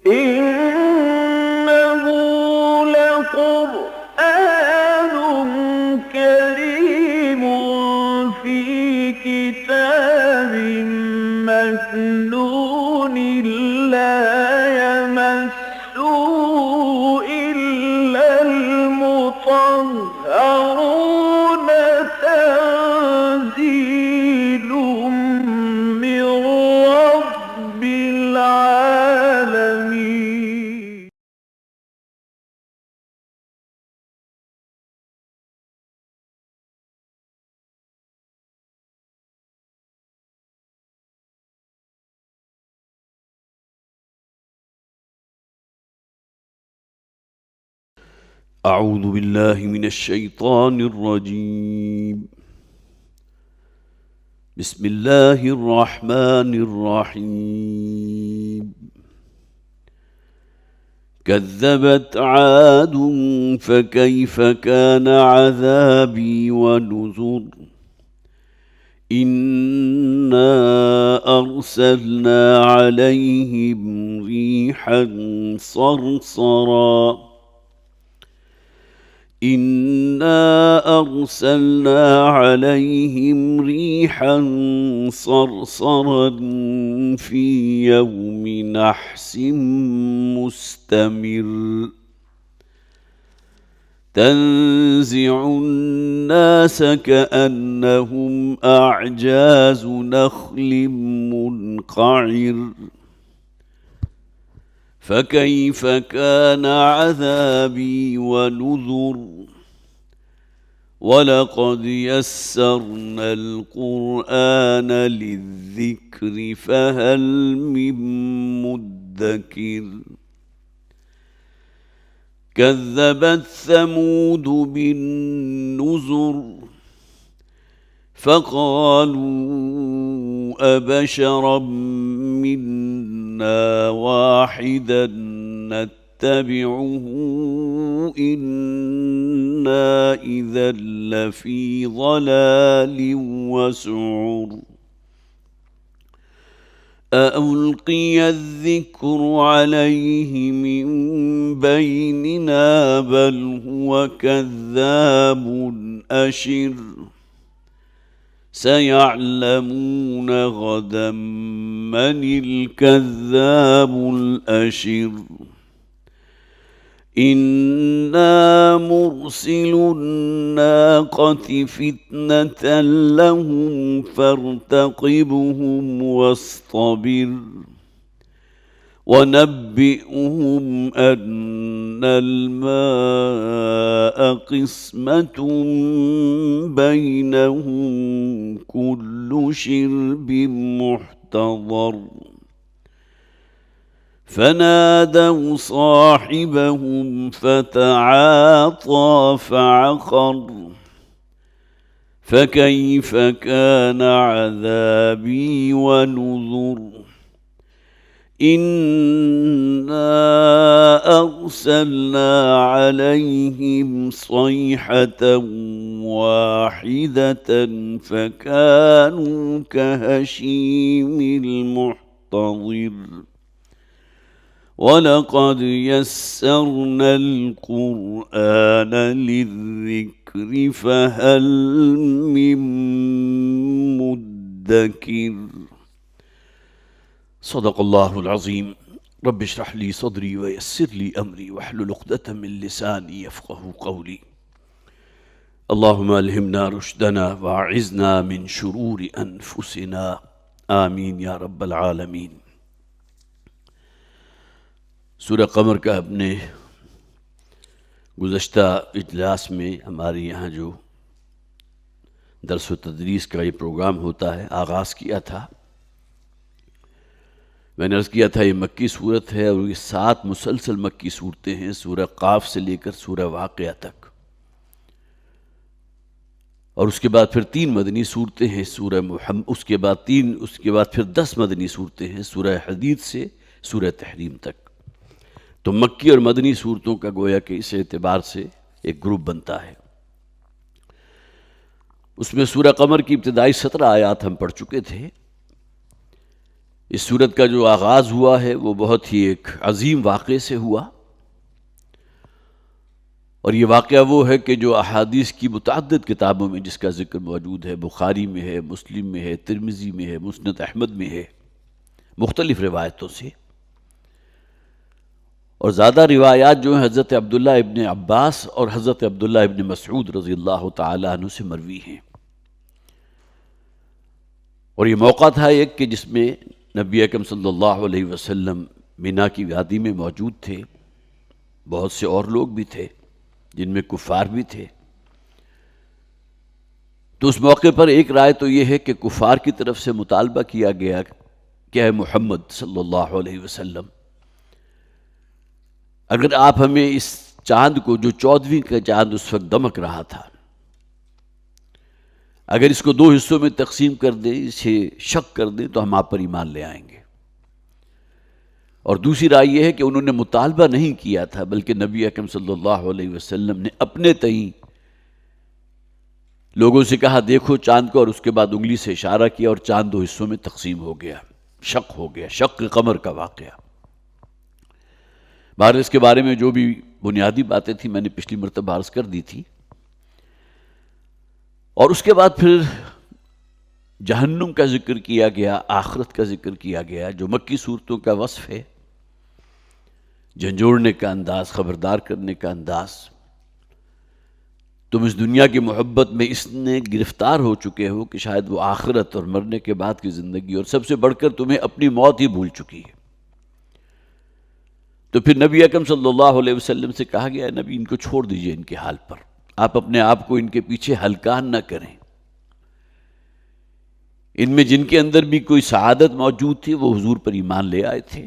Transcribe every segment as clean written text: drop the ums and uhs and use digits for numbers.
إنه لقرآن كريم في كتاب مكنون لا يمسه إلا المطهرون تنزيل من رب العالمين. أعوذ بالله من الشيطان الرجيم. بسم الله الرحمن الرحيم. كذبت عاد فكيف كان عذابي ونذر. إنا أرسلنا عليهم ريحا صرصرا. إنا أرسلنا عليهم ريحا صرصرا في يوم نحس مستمر. تنزع الناس كأنهم أعجاز نخل منقعر. فكيف كان عذابي ونذر. ولقد يسرنا القرآن للذكر فهل من مدكر. كذبت ثمود بالنذر فقالوا أبشرا منا واحدا نتبعه إنا إذا لفي ضلال وسعر. أألقي الذكر عليه من بيننا بل هو كذاب أشر. سيعلمون غدا من الكذاب الأشر. إنا مرسل الناقة فتنة لهم فارتقبهم واصطبر. ونبئهم أن الماء قسمة بينهم كل شرب محتضر. فنادوا صاحبهم فتعاطى فعقر. فكيف كان عذابي ونذر. إنا أرسلنا عليهم صيحة واحدة فكانوا كهشيم المحتضر. ولقد يسرنا القرآن للذكر فهل من مدكر. صدق الله العظيم. رب اشرح لي صدري ويسر لي أمري واحلل عقدة من لساني يفقه قولي. اللهم ألهمنا رشدنا واعذنا من شرور أنفسنا آمین یا رب العالمین۔ سورہ قمر کا اپنے گزشتہ اجلاس میں ہمارے یہاں جو درس و تدریس کا یہ پروگرام ہوتا ہے آغاز کیا تھا۔ میں نے عرض کیا تھا یہ مکی صورت ہے اور یہ 7 مسلسل مکی صورتیں ہیں، سورہ قاف سے لے کر سورہ واقعہ تک، اور اس کے بعد پھر 3 مدنی صورتیں ہیں سورہ محمد، اس کے بعد پھر 10 مدنی صورتیں ہیں سورہ حدید سے سورہ تحریم تک۔ تو مکی اور مدنی صورتوں کا گویا کہ اس اعتبار سے ایک گروپ بنتا ہے۔ اس میں سورہ قمر کی ابتدائی 17 آیات ہم پڑھ چکے تھے۔ اس سورت کا جو آغاز ہوا ہے وہ بہت ہی ایک عظیم واقعے سے ہوا، اور یہ واقعہ وہ ہے کہ جو احادیث کی متعدد کتابوں میں جس کا ذکر موجود ہے، بخاری میں ہے، مسلم میں ہے، ترمذی میں ہے، مسند احمد میں ہے، مختلف روایتوں سے، اور زیادہ روایات جو ہیں حضرت عبداللہ ابن عباس اور حضرت عبداللہ ابن مسعود رضی اللہ تعالیٰ عنہ سے مروی ہیں۔ اور یہ موقع تھا ایک کہ جس میں نبی اکرم صلی اللہ علیہ وسلم مینا کی وادی میں موجود تھے، بہت سے اور لوگ بھی تھے جن میں کفار بھی تھے۔ تو اس موقع پر ایک رائے تو یہ ہے کہ کفار کی طرف سے مطالبہ کیا گیا کہ اے محمد صلی اللہ علیہ وسلم، اگر آپ ہمیں اس چاند کو، جو 14ویں کا چاند اس وقت دمک رہا تھا، اگر اس کو 2 حصوں میں تقسیم کر دیں، اسے شق کر دیں، تو ہم آپ پر ایمان لے آئیں گے۔ اور دوسری رائے یہ ہے کہ انہوں نے مطالبہ نہیں کیا تھا، بلکہ نبی اکرم صلی اللہ علیہ وسلم نے اپنے تئیں لوگوں سے کہا دیکھو چاند کو، اور اس کے بعد انگلی سے اشارہ کیا اور چاند 2 حصوں میں تقسیم ہو گیا، شق ہو گیا، شق قمر کا واقعہ۔ بہرحال اس کے بارے میں جو بھی بنیادی باتیں تھیں میں نے پچھلی مرتبہ عرض کر دی تھی۔ اور اس کے بعد پھر جہنم کا ذکر کیا گیا، آخرت کا ذکر کیا گیا، جو مکی صورتوں کا وصف ہے، جھنجھوڑنے کا انداز، خبردار کرنے کا انداز۔ تم اس دنیا کی محبت میں اس نے گرفتار ہو چکے ہو کہ شاید وہ آخرت اور مرنے کے بعد کی زندگی، اور سب سے بڑھ کر تمہیں اپنی موت ہی بھول چکی ہے۔ تو پھر نبی اکرم صلی اللہ علیہ وسلم سے کہا گیا نبی ان کو چھوڑ دیجئے ان کے حال پر، آپ اپنے آپ کو ان کے پیچھے ہلکان نہ کریں۔ ان میں جن کے اندر بھی کوئی سعادت موجود تھی وہ حضور پر ایمان لے آئے تھے،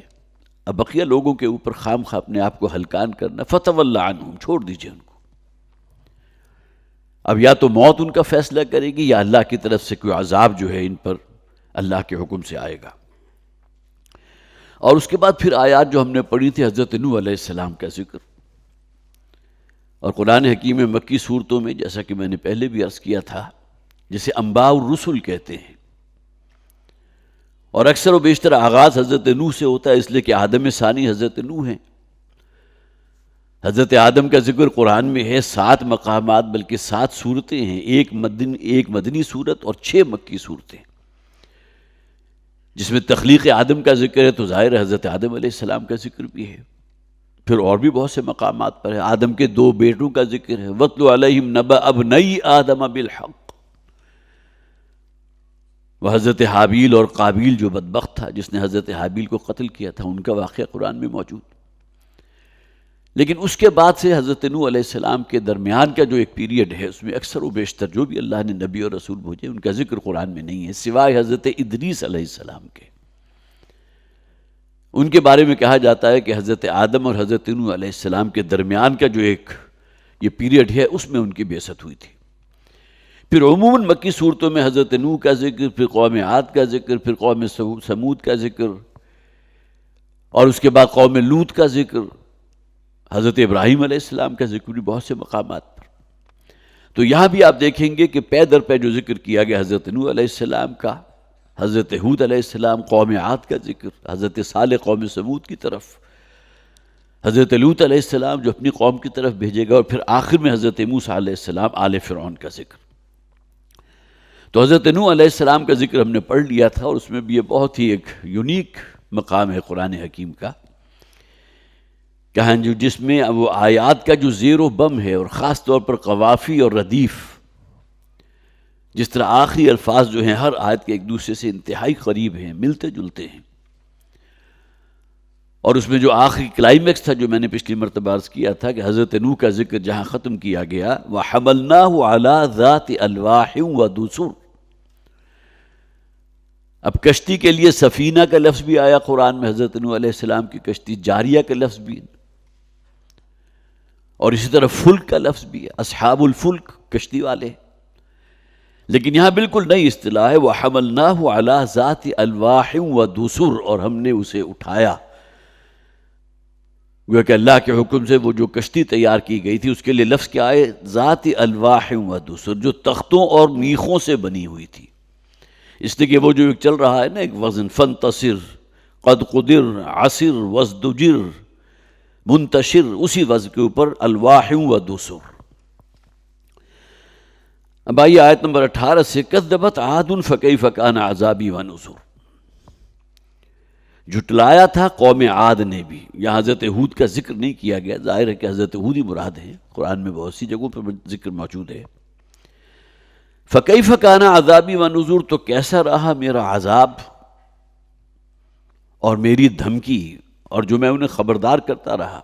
اب بقیہ لوگوں کے اوپر خام خواہ اپنے آپ کو ہلکان کرنا، فتول عنہم، چھوڑ دیجئے ان کو۔ اب یا تو موت ان کا فیصلہ کرے گی، یا اللہ کی طرف سے کوئی عذاب جو ہے ان پر اللہ کے حکم سے آئے گا۔ اور اس کے بعد پھر آیات جو ہم نے پڑھی تھی حضرت نوح علیہ السلام کا ذکر، اور قرآن حکیم میں مکی صورتوں میں جیسا کہ میں نے پہلے بھی عرض کیا تھا، جسے انباء الرسل کہتے ہیں، اور اکثر و بیشتر آغاز حضرت نوح سے ہوتا ہے، اس لیے کہ آدم ثانی حضرت نوح ہیں۔ حضرت آدم کا ذکر قرآن میں ہے 7 مقامات، بلکہ 7 صورتیں ہیں، ایک مدنی صورت اور 6 مکی صورتیں، جس میں تخلیق آدم کا ذکر ہے، تو ظاہر حضرت آدم علیہ السلام کا ذکر بھی ہے۔ پھر اور بھی بہت سے مقامات پر ہے، آدم کے 2 بیٹوں کا ذکر ہے، وَاتْلُ عَلَيْهِمْ نَبَأَ ابْنَيْ آدَمَ بِالْحَقِّ، وہ حضرت حابیل اور قابیل جو بدبخت تھا جس نے حضرت حابیل کو قتل کیا تھا، ان کا واقعہ قرآن میں موجود۔ لیکن اس کے بعد سے حضرت نوح علیہ السلام کے درمیان کا جو ایک پیریڈ ہے، اس میں اکثر و بیشتر جو بھی اللہ نے نبی اور رسول بھیجے ان کا ذکر قرآن میں نہیں ہے، سوائے حضرت ادریس علیہ السلام کے۔ ان کے بارے میں کہا جاتا ہے کہ حضرت آدم اور حضرت نوح علیہ السلام کے درمیان کا جو ایک یہ پیریڈ ہے، اس میں ان کی بعثت ہوئی تھی۔ پھر عموماً مکی صورتوں میں حضرت نوح کا ذکر، پھر قوم عاد کا ذکر، پھر قوم سمود کا ذکر، اور اس کے بعد قوم لوط کا ذکر، حضرت ابراہیم علیہ السلام کا ذکر بھی بہت سے مقامات پر۔ تو یہاں بھی آپ دیکھیں گے کہ پے در پے جو ذکر کیا گیا حضرت نوح علیہ السلام کا، حضرت ہود علیہ السلام، قوم عاد کا ذکر، حضرت صالح قوم سمود کی طرف، حضرت لوط علیہ السلام جو اپنی قوم کی طرف بھیجے گا، اور پھر آخر میں حضرت موسیٰ علیہ السلام آل فرعون کا ذکر۔ تو حضرت نوح علیہ السلام کا ذکر ہم نے پڑھ لیا تھا، اور اس میں بھی یہ بہت ہی ایک یونیک مقام ہے قرآن حکیم کا، کہاں جس میں وہ آیات کا جو زیر و بم ہے، اور خاص طور پر قوافی اور ردیف، جس طرح آخری الفاظ جو ہیں ہر آیت کے ایک دوسرے سے انتہائی قریب ہیں، ملتے جلتے ہیں، اور اس میں جو آخری کلائمیکس تھا جو میں نے پچھلی مرتبہ عرض کیا تھا کہ حضرت نوح کا ذکر جہاں ختم کیا گیا، وَحَمَلْنَاهُ عَلَى ذَاتِ أَلْوَاحٍ وَدُسُرٍ، اب کشتی کے لیے سفینہ کا لفظ بھی آیا قرآن میں، حضرت نوح علیہ السلام کی کشتی، جاریہ کا لفظ بھی، اور اسی طرح فلک کا لفظ بھی ہے، اصحاب الفلک، کشتی والے۔ لیکن یہاں بالکل نئی اصطلاح ہے، وَحَمَلْنَاهُ عَلَى ذَاتِ أَلْوَاحٍ وَدُسُرٍ، اور ہم نے اسے اٹھایا، گویا کہ اللہ کے حکم سے وہ جو کشتی تیار کی گئی تھی اس کے لیے لفظ کیا ہے، ذات الواح و دسر، جو تختوں اور میخوں سے بنی ہوئی تھی۔ اس لیے کہ وہ جو ایک چل رہا ہے نا ایک وزن، فانتصر قد قدر عصر وازدجر منتشر، اسی وزن کے اوپر الواح و دسر۔ اب آئیے آیت نمبر 18 سے، کذبت عاد فکیف کان عذابی ونذر، جھٹلایا تھا قوم عاد نے بھی۔ یہاں حضرت ہود کا ذکر نہیں کیا گیا، ظاہر ہے کہ حضرت ہود ہی مراد ہے، قرآن میں بہت سی جگہوں پر ذکر موجود ہے۔ فکیف کان عذابی ونذر، تو کیسا رہا میرا عذاب اور میری دھمکی، اور جو میں انہیں خبردار کرتا رہا۔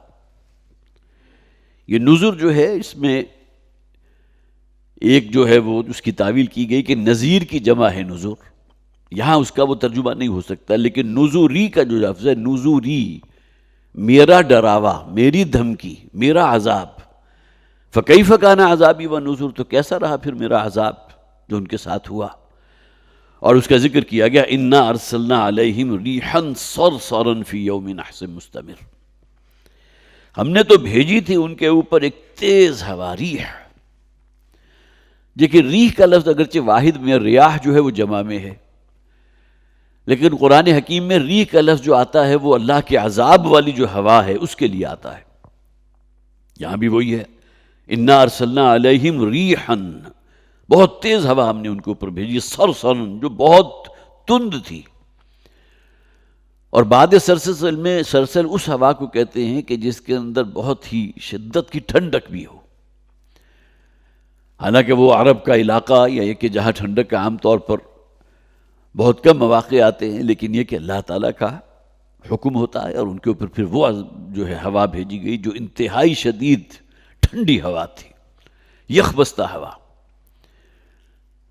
یہ نذر جو ہے اس میں ایک جو ہے وہ اس کی تعویل کی گئی کہ نذیر کی جمع ہے نذر، یہاں اس کا وہ ترجمہ نہیں ہو سکتا، لیکن نذوری کا جو لفظ ہے، نذوری میرا ڈراوا، میری دھمکی، میرا عذاب۔ فکیف کان عذابی ونذر، تو کیسا رہا پھر میرا عذاب جو ان کے ساتھ ہوا۔ اور اس کا ذکر کیا گیا، انا ارسلنا علیہم ریحا صرصرا فی یوم نحس مستمر، ہم نے تو بھیجی تھی ان کے اوپر ایک تیز ہوا، ریح۔ دیکھیں ریح کا لفظ اگرچہ واحد میں، ریاح جو ہے وہ جمع میں ہے، لیکن قرآن حکیم میں ریح کا لفظ جو آتا ہے وہ اللہ کے عذاب والی جو ہوا ہے اس کے لیے آتا ہے۔ یہاں بھی وہی ہے، انا ارسلنا علیہم ریحا، بہت تیز ہوا ہم نے ان کے اوپر بھیجی، صرصرا جو بہت تند تھی۔ اور بعد سرسل میں، سرسل اس ہوا کو کہتے ہیں کہ جس کے اندر بہت ہی شدت کی ٹھنڈک بھی ہو۔ حالانکہ وہ عرب کا علاقہ یا یہ کہ جہاں ٹھنڈک کا عام طور پر بہت کم مواقع آتے ہیں، لیکن یہ کہ اللہ تعالیٰ کا حکم ہوتا ہے اور ان کے اوپر پھر وہ جو ہے ہوا بھیجی گئی جو انتہائی شدید ٹھنڈی ہوا تھی، یخ بستہ ہوا۔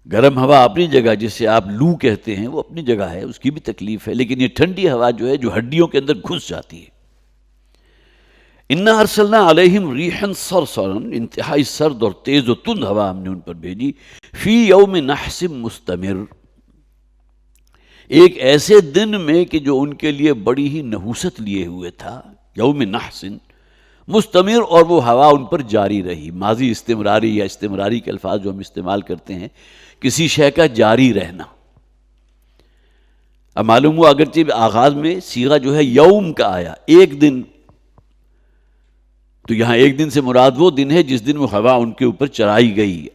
گرم ہوا اپنی جگہ، جسے آپ لو کہتے ہیں، وہ اپنی جگہ ہے، اس کی بھی تکلیف ہے، لیکن یہ ٹھنڈی ہوا جو ہے جو ہڈیوں کے اندر گھس جاتی ہے۔ انا ارسلنا علیہم ریحا صرصرا، انتہائی سرد اور تیز و تند ہوا ہم نے ان پر بھیجی، فی یوم نحس مستمر، ایک ایسے دن میں کہ جو ان کے لیے بڑی ہی نحوست لیے ہوئے تھا، یوم نحس مستمر، اور وہ ہوا ان پر جاری رہی۔ ماضی استمراری یا استمراری کے الفاظ جو ہم استعمال کرتے ہیں، کسی شے کا جاری رہنا۔ اب معلوم ہوا اگرچہ آغاز میں صیغہ جو ہے یوم کا آیا، ایک دن، تو یہاں ایک دن سے مراد وہ دن ہے جس دن وہ ہوا ان کے اوپر چرائی گئی،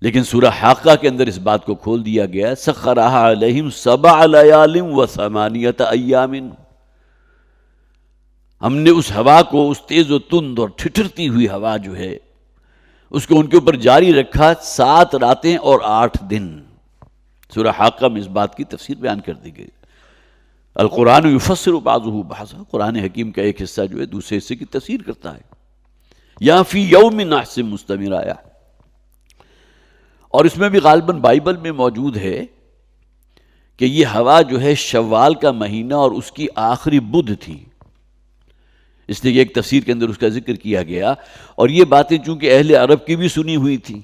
لیکن سورہ حاقہ کے اندر اس بات کو کھول دیا گیا، سخرھا علیہم 7 لیال و 8 ایام، ہم نے اس ہوا کو، اس تیز و تند اور ٹھٹھرتی ہوئی ہوا جو ہے اس کو ان کے اوپر جاری رکھا 7 راتیں اور 8 دن۔ سورہ حاقہ میں اس بات کی تفسیر بیان کر دی گئی۔ القرآن یفسر بعضہ بعضا، قرآن حکیم کا ایک حصہ جو ہے دوسرے حصے کی تفسیر کرتا ہے۔ یہاں فی یوم نحس مستمر آیا، اور اس میں بھی غالباً بائبل میں موجود ہے کہ یہ ہوا جو ہے شوال کا مہینہ اور اس کی آخری بدھ تھی، اس لیے ایک تفسیر کے اندر اس کا ذکر کیا گیا۔ اور یہ باتیں چونکہ اہل عرب کی بھی سنی ہوئی تھی،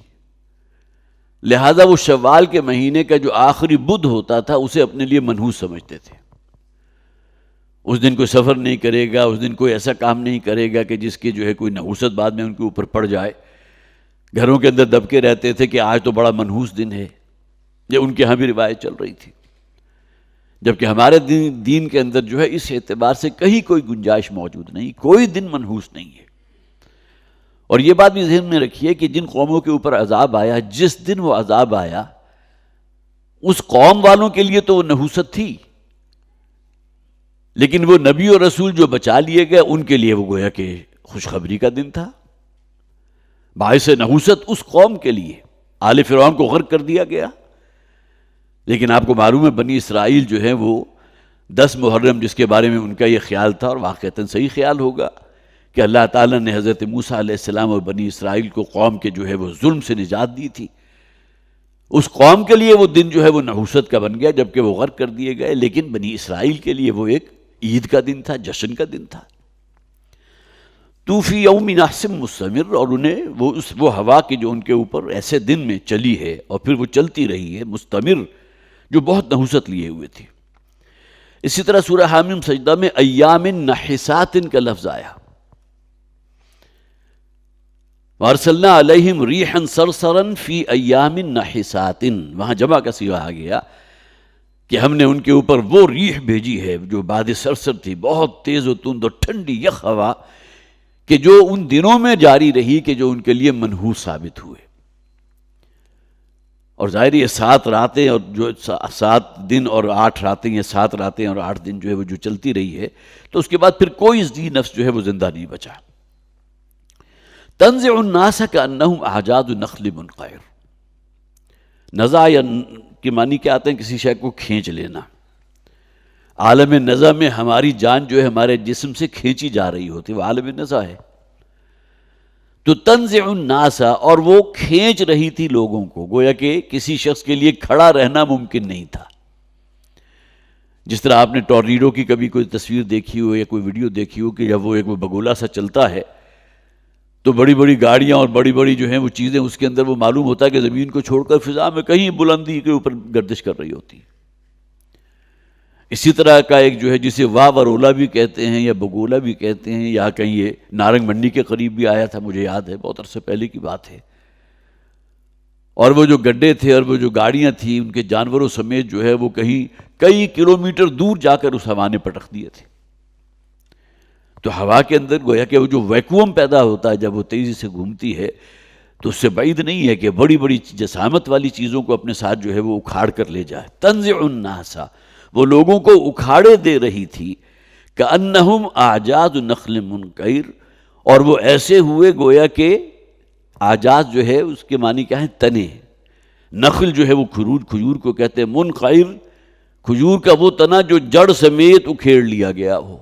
لہذا وہ شوال کے مہینے کا جو آخری بدھ ہوتا تھا اسے اپنے لیے منحوس سمجھتے تھے۔ اس دن کوئی سفر نہیں کرے گا، اس دن کوئی ایسا کام نہیں کرے گا کہ جس کی جو ہے کوئی نحوست بعد میں ان کے اوپر پڑ جائے۔ گھروں کے اندر دبکے رہتے تھے کہ آج تو بڑا منحوس دن ہے، یہ ان کے ہاں بھی روایت چل رہی تھی، جبکہ ہمارے دین کے اندر جو ہے اس اعتبار سے کہیں کوئی گنجائش موجود نہیں، کوئی دن منحوس نہیں ہے۔ اور یہ بات بھی ذہن میں رکھیے کہ جن قوموں کے اوپر عذاب آیا، جس دن وہ عذاب آیا، اس قوم والوں کے لیے تو وہ نحوست تھی، لیکن وہ نبی اور رسول جو بچا لیے گئے ان کے لیے وہ گویا کہ خوشخبری کا دن تھا۔ باعث نحوست اس قوم کے لیے، آل فرعون کو غرق کر دیا گیا، لیکن آپ کو معلوم ہے بنی اسرائیل جو ہے وہ 10 محرم، جس کے بارے میں ان کا یہ خیال تھا اور واقعتاً صحیح خیال ہوگا کہ اللہ تعالیٰ نے حضرت موسیٰ علیہ السلام اور بنی اسرائیل کو قوم کے جو ہے وہ ظلم سے نجات دی تھی، اس قوم کے لیے وہ دن جو ہے وہ نحوست کا بن گیا جبکہ وہ غرق کر دیے گئے، لیکن بنی اسرائیل کے لیے وہ ایک عید کا دن تھا، جشن کا دن تھا۔ تو فی یوم نحس مستمر، اور انہیں وہ ہوا کی جو ان کے اوپر ایسے دن میں چلی ہے اور پھر وہ چلتی رہی ہے، مستمر، جو بہت نحوست لیے ہوئے تھی۔ اسی طرح سورہ حامیم سجدہ میں ایام نحسات کا لفظ آیا، وَأَرْسَلْنَا عَلَيْهِمْ رِيحًا صَرْصَرًا فِي أَيَّامٍ نَحِسَاتٍ، وہاں جمع کا صیغہ آ گیا کہ ہم نے ان کے اوپر وہ ریح بھیجی ہے جو باد سرسر تھی، بہت تیز و تند اور ٹھنڈی یخ ہوا، کہ جو ان دنوں میں جاری رہی کہ جو ان کے لیے منحوس ثابت ہوئے۔ اور ظاہر یہ 7 راتیں اور جو 7 دن اور 8 راتیں یا 7 راتیں اور 8 دن جو ہے وہ جو چلتی رہی ہے، تو اس کے بعد پھر کوئی ذی نفس جو ہے وہ زندہ نہیں بچا۔ تنزع الناس کأنہم اعجاز نخل منقعر، نزع یا کے معنی کیا آتے ہیں؟ کسی شے کو کھینچ لینا۔ عالم نزع میں ہماری جان جو ہے ہمارے جسم سے کھینچی جا رہی ہوتی، وہ عالم نزع ہے۔ تو تنزع الناس، اور وہ کھینچ رہی تھی لوگوں کو، گویا کہ کسی شخص کے لیے کھڑا رہنا ممکن نہیں تھا۔ جس طرح آپ نے ٹورنیڈو کی کبھی کوئی تصویر دیکھی ہو یا کوئی ویڈیو دیکھی ہو کہ جب وہ ایک بگولا سا چلتا ہے تو بڑی بڑی گاڑیاں اور بڑی بڑی جو ہیں وہ چیزیں اس کے اندر، وہ معلوم ہوتا ہے کہ زمین کو چھوڑ کر فضا میں کہیں بلندی کے اوپر گردش کر رہی ہوتی ہے۔ اسی طرح کا ایک جو ہے جسے ورولا بھی کہتے ہیں یا بگولا بھی کہتے ہیں، یا کہیں یہ نارنگ منڈی کے قریب بھی آیا تھا، مجھے یاد ہے، بہت عرصے پہلے کی بات ہے۔ اور وہ جو گڈھے تھے اور وہ جو گاڑیاں تھیں، ان کے جانوروں سمیت جو ہے وہ کہیں کئی کلومیٹر دور جا کر اس ہوا نے پٹخ دیے تھے۔ تو ہوا کے اندر گویا کہ وہ جو ویکوم پیدا ہوتا ہے جب وہ تیزی سے گھومتی ہے، تو اس سے بعید نہیں ہے کہ بڑی بڑی جسامت والی چیزوں کو اپنے ساتھ جو ہے وہ اکھاڑ کر لے جائے۔ تنزع الناس، وہ لوگوں کو اکھاڑے دے رہی تھی، کأنہم اعجاز نخل منقعر، اور وہ ایسے ہوئے گویا کہ اعجاز جو ہے اس کے معنی کیا ہے؟ تنے۔ نخل جو ہے وہ کھجور کو کہتے ہیں، منقعر کھجور کا وہ تنا جو جڑ سمیت اکھیڑ لیا گیا ہو۔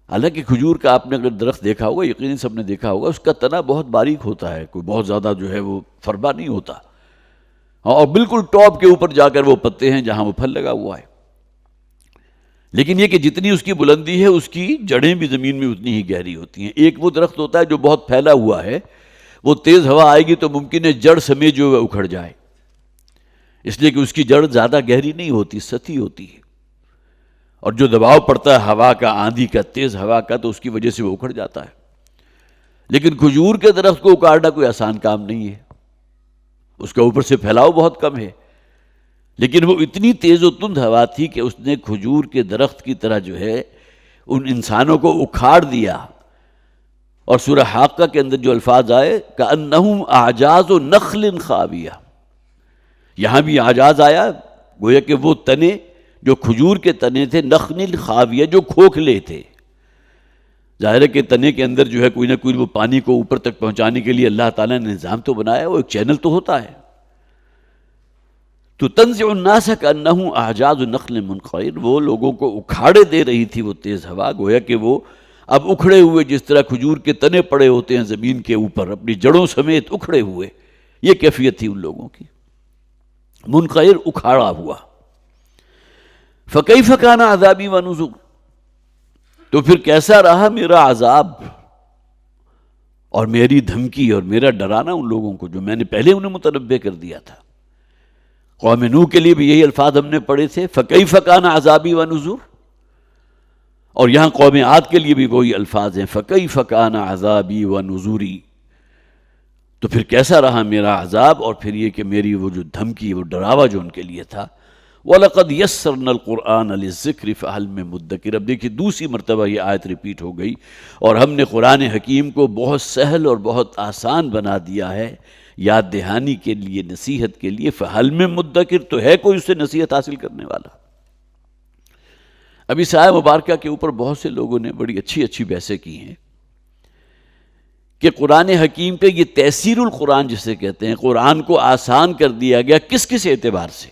حالانکہ کھجور کا آپ نے اگر درخت دیکھا ہوگا، یقیناً سب نے دیکھا ہوگا، اس کا تنا بہت باریک ہوتا ہے، کوئی بہت زیادہ جو ہے وہ فربا نہیں ہوتا، اور بالکل ٹاپ کے اوپر جا کر وہ پتے ہیں جہاں وہ پھل لگا ہوا ہے۔ لیکن یہ کہ جتنی اس کی بلندی ہے اس کی جڑیں بھی زمین میں اتنی ہی گہری ہوتی ہیں۔ ایک وہ درخت ہوتا ہے جو بہت پھیلا ہوا ہے، وہ تیز ہوا آئے گی تو ممکن ہے جڑ سمیت جو ہے اکھڑ جائے، اس لیے کہ اس کی جڑ زیادہ گہری نہیں ہوتی، سطحی ہوتی ہے، اور جو دباؤ پڑتا ہے ہوا کا، آندھی کا، تیز ہوا کا، تو اس کی وجہ سے وہ اکھڑ جاتا ہے۔ لیکن کھجور کے درخت کو اکاڑنا کوئی آسان کام نہیں ہے، اس کا اوپر سے پھیلاؤ بہت کم ہے، لیکن وہ اتنی تیز و تند ہوا تھی کہ اس نے کھجور کے درخت کی طرح جو ہے ان انسانوں کو اکھاڑ دیا۔ اور سورہ حاقہ کے اندر جو الفاظ آئے، کأنہم اعجاز نخل خاویہ، یہاں بھی اعجاز آیا، گویا کہ وہ تنے جو کھجور کے تنے تھے، نخل خاویہ جو کھوکھلے تھے۔ ظاہر ہے کہ تنے کے اندر جو ہے کوئی نہ کوئی وہ پانی کو اوپر تک پہنچانے کے لیے اللہ تعالیٰ نے نظام تو بنایا، وہ ایک چینل تو ہوتا ہے۔ تو تنزع الناس کأنہم اعجاز نخل منقعر، وہ لوگوں کو اکھاڑے دے رہی تھی وہ تیز ہوا، گویا کہ وہ اب اکھڑے ہوئے، جس طرح کھجور کے تنے پڑے ہوتے ہیں زمین کے اوپر اپنی جڑوں سمیت اکھڑے ہوئے، یہ کیفیت تھی ان لوگوں کی، منقعر، اکھاڑا ہوا۔ فَكَيْفَ كَانَ عَذَابِي وَنُذُرِ، تو پھر کیسا رہا میرا عذاب اور میری دھمکی اور میرا ڈرانا ان لوگوں کو، جو میں نے پہلے انہیں متنبہ کر دیا تھا۔ قوم نوح کے لیے بھی یہی الفاظ ہم نے پڑھے تھے، فَكَيْفَ كَانَ عَذَابِي وَنُذُرِ، اور یہاں قوم عاد کے لیے بھی وہی الفاظ ہیں، فَكَيْفَ كَانَ عَذَابِي وَنُذُرِ، تو پھر کیسا رہا میرا عذاب اور پھر یہ کہ میری وہ جو دھمکی، وہ ڈراوا جو ان کے لیے تھا۔ وَلَقَدْ يَسَّرْنَا الْقُرْآنَ لِلذِّكْرِ فَهَلْ مِن مُدَّكِرٍ، اب دیکھیے دوسری مرتبہ یہ آیت ریپیٹ ہو گئی، اور ہم نے قرآن حکیم کو بہت سہل اور بہت آسان بنا دیا ہے یاد دہانی کے لیے، نصیحت کے لیے۔ فَهَلْ مِن مُدَّكِرٍ، تو ہے کوئی اس سے نصیحت حاصل کرنے والا؟ اب اس آیت مبارکہ کے اوپر بہت سے لوگوں نے بڑی اچھی اچھی بحثیں کی ہیں کہ قرآن حکیم پہ یہ تیسیر القرآن جسے کہتے ہیں، قرآن کو آسان کر دیا گیا، کس کس اعتبار سے؟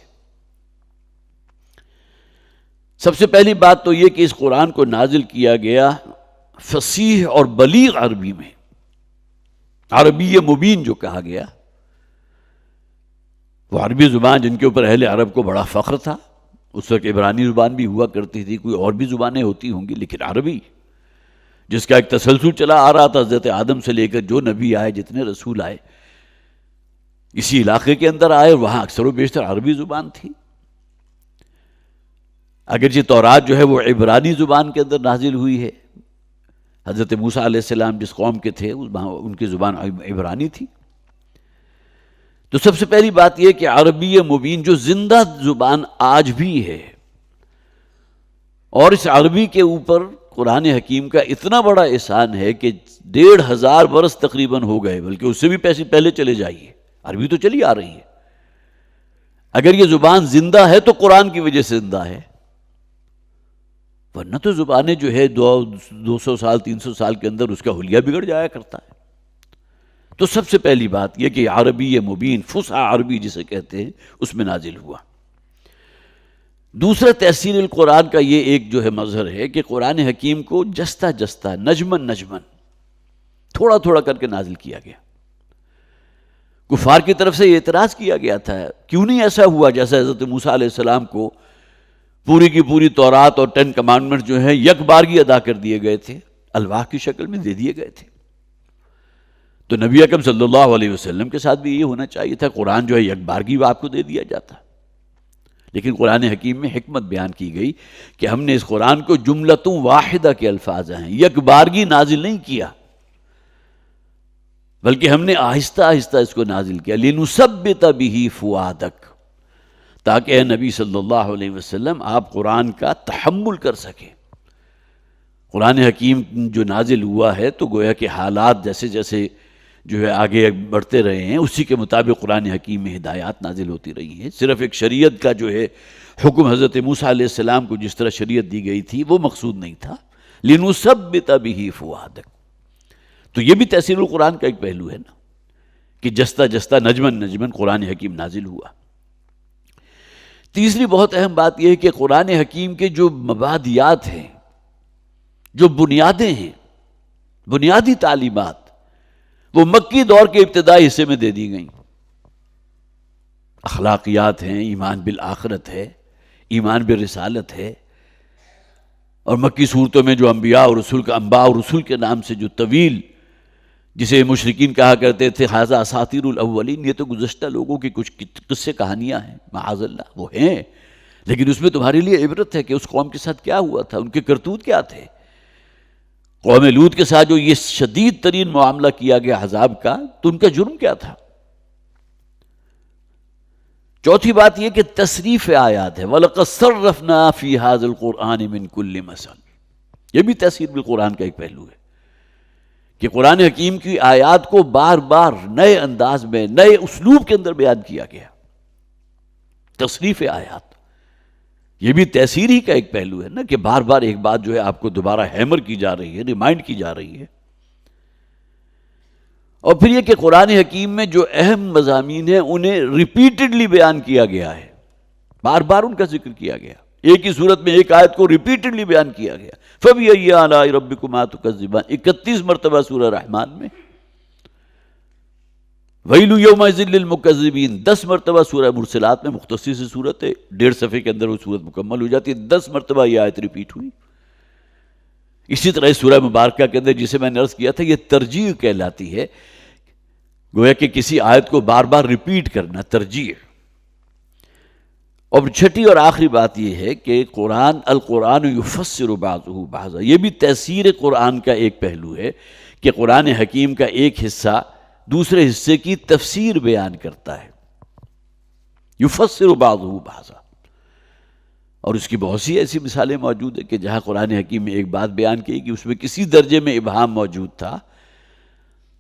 سب سے پہلی بات تو یہ کہ اس قرآن کو نازل کیا گیا فصیح اور بلیغ عربی میں، عربی مبین جو کہا گیا، وہ عربی زبان جن کے اوپر اہل عرب کو بڑا فخر تھا۔ اس وقت عبرانی زبان بھی ہوا کرتی تھی، کوئی اور بھی زبانیں ہوتی ہوں گی، لیکن عربی جس کا ایک تسلسل چلا آ رہا تھا حضرت آدم سے لے کر جو نبی آئے، جتنے رسول آئے، اسی علاقے کے اندر آئے، وہاں اکثر و بیشتر عربی زبان تھی۔ اگرچہ تورات جو ہے وہ عبرانی زبان کے اندر نازل ہوئی ہے، حضرت موسیٰ علیہ السلام جس قوم کے تھے ان کی زبان عبرانی تھی. تو سب سے پہلی بات یہ کہ عربی مبین جو زندہ زبان آج بھی ہے، اور اس عربی کے اوپر قرآن حکیم کا اتنا بڑا احسان ہے کہ 1500 برس تقریباً ہو گئے، بلکہ اس سے بھی پہلے چلے جائیے، عربی تو چلی آ رہی ہے. اگر یہ زبان زندہ ہے تو قرآن کی وجہ سے زندہ ہے، ورنہ تو زبانیں جو ہے 200 سال 300 سال کے اندر اس کا حلیہ بگڑ جایا کرتا ہے. تو سب سے پہلی بات یہ کہ عربی مبین، فصحی عربی جسے کہتے ہیں، اس میں نازل ہوا. دوسرا تحسین القرآن کا یہ ایک جو ہے مظہر ہے کہ قرآن حکیم کو جستہ جستہ نجمن تھوڑا تھوڑا کر کے نازل کیا گیا. کفار کی طرف سے یہ اعتراض کیا گیا تھا، کیوں نہیں ایسا ہوا جیسا حضرت موسیٰ علیہ السلام کو پوری کی پوری تورات اور 10 کمانڈمنٹ جو ہیں یک بارگی ادا کر دیے گئے تھے، الواح کی شکل میں دے دیے گئے تھے. تو نبی اکرم صلی اللہ علیہ وسلم کے ساتھ بھی یہ ہونا چاہیے تھا، قرآن جو ہے یک بارگی آپ کو دے دیا جاتا. لیکن قرآن حکیم میں حکمت بیان کی گئی کہ ہم نے اس قرآن کو جملتوں واحدہ کے الفاظ ہیں، یک بارگی نازل نہیں کیا، بلکہ ہم نے آہستہ آہستہ اس کو نازل کیا. لِنُثَبِّتَ بِهِ فُؤَادَكَ، تاکہ اے نبی صلی اللہ علیہ وسلم آپ قرآن کا تحمل کر سکیں. قرآن حکیم جو نازل ہوا ہے تو گویا کہ حالات جیسے جیسے جو ہے آگے بڑھتے رہے ہیں، اسی کے مطابق قرآن حکیم میں ہدایات نازل ہوتی رہی ہیں. صرف ایک شریعت کا جو ہے حکم حضرت موسیٰ علیہ السلام کو جس طرح شریعت دی گئی تھی وہ مقصود نہیں تھا. لِنُثَبِّتَ بِهِ فُؤَادَكَ، تو یہ بھی تحسین القرآن کا ایک پہلو ہے نا، کہ جستہ جستہ نجمن قرآن حکیم نازل ہوا. تیسری بہت اہم بات یہ ہے کہ قرآن حکیم کے جو مبادیات ہیں، جو بنیادیں ہیں، بنیادی تعلیمات، وہ مکی دور کے ابتدائی حصے میں دے دی گئیں. اخلاقیات ہیں، ایمان بالآخرت ہے، ایمان بالرسالت ہے، اور مکی صورتوں میں جو انبیاء اور رسول کے نام سے جو طویل، جسے مشرکین کہا کرتے تھے ھذا اساطیر الاولین، یہ تو گزشتہ لوگوں کی کچھ قصے کہانیاں ہیں، معاذ اللہ وہ ہیں، لیکن اس میں تمہارے لیے عبرت ہے کہ اس قوم کے ساتھ کیا ہوا تھا، ان کے کرتوت کیا تھے. قوم لوط کے ساتھ جو یہ شدید ترین معاملہ کیا گیا عذاب کا، تو ان کا جرم کیا تھا. چوتھی بات یہ کہ تصریف آیات ہے، وَلَقَدْ صَرَّفْنَا فِي هَذَا الْقُرْآنِ مِنْ كُلِّ مَثَلٍ، یہ بھی تحسین بالقرآن کا ایک پہلو ہے کہ قرآن حکیم کی آیات کو بار بار نئے انداز میں، نئے اسلوب کے اندر بیان کیا گیا. تصریف آیات یہ بھی تحسیر ہی کا ایک پہلو ہے نا، کہ بار بار ایک بات جو ہے آپ کو دوبارہ ہیمر کی جا رہی ہے، ریمائنڈ کی جا رہی ہے. اور پھر یہ کہ قرآن حکیم میں جو اہم مضامین ہیں انہیں ریپیٹڈلی بیان کیا گیا ہے، بار بار ان کا ذکر کیا گیا. ایک ہی صورت میں ایک آیت کو ریپیٹڈلی بیان کیا گیا. فَبِأَيِّ آلَاءِ رَبِّكُمَا تُكَذِّبَانِ 31 مرتبہ سورہ رحمان میں. وَيْلٌ يَوْمَئِذٍ لِّلْمُكَذِّبِينَ 10 مرتبہ سورہ مرسلات میں، مختصر سی صورت ہے، 1.5 صفحے کے اندر وہ صورت مکمل ہو جاتی ہے، 10 مرتبہ یہ آیت ریپیٹ ہوئی. اسی طرح اس سورہ مبارکہ کے اندر جسے میں نے عرض کیا تھا، یہ ترجیح کہلاتی ہے، گویا کہ کسی آیت کو بار بار ریپیٹ کرنا، ترجیح. اور چھٹی اور آخری بات یہ ہے کہ القرآن یفسر بعضہ بعضا، یہ بھی تحسیر قرآن کا ایک پہلو ہے کہ قرآن حکیم کا ایک حصہ دوسرے حصے کی تفسیر بیان کرتا ہے. یفسر بعضہ بعضا، اور اس کی بہت سی ایسی مثالیں موجود ہیں کہ جہاں قرآن حکیم میں ایک بات بیان کی کہ اس میں کسی درجے میں ابہام موجود تھا،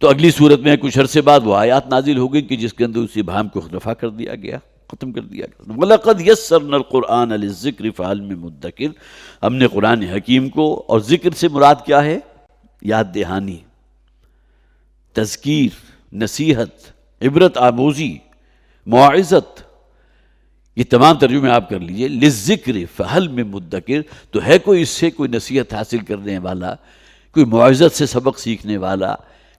تو اگلی صورت میں کچھ عرصے بعد وہ آیات نازل ہو گئی کہ جس کے اندر اس ابہام کو رفع کر دیا گیا، ختم کر دیا گیا. وَلَقَدْ يَسَّرْنَا الْقُرْآنَ لِلذِّكْرِ فَهَلْ مِن مُدَّكِرٍ، ہم نے قرآن حکیم کو، اور ذکر سے مراد کیا ہے؟ یاد دہانی، تذکیر، نصیحت، عبرت آموزی، موعظت، یہ تمام ترجمے آپ کر لیجئے. لِلذِّكْرِ فَهَلْ مِن مُدَّكِرٍ، تو ہے کوئی اس سے کوئی نصیحت حاصل کرنے والا، کوئی موعظت سے سبق سیکھنے والا،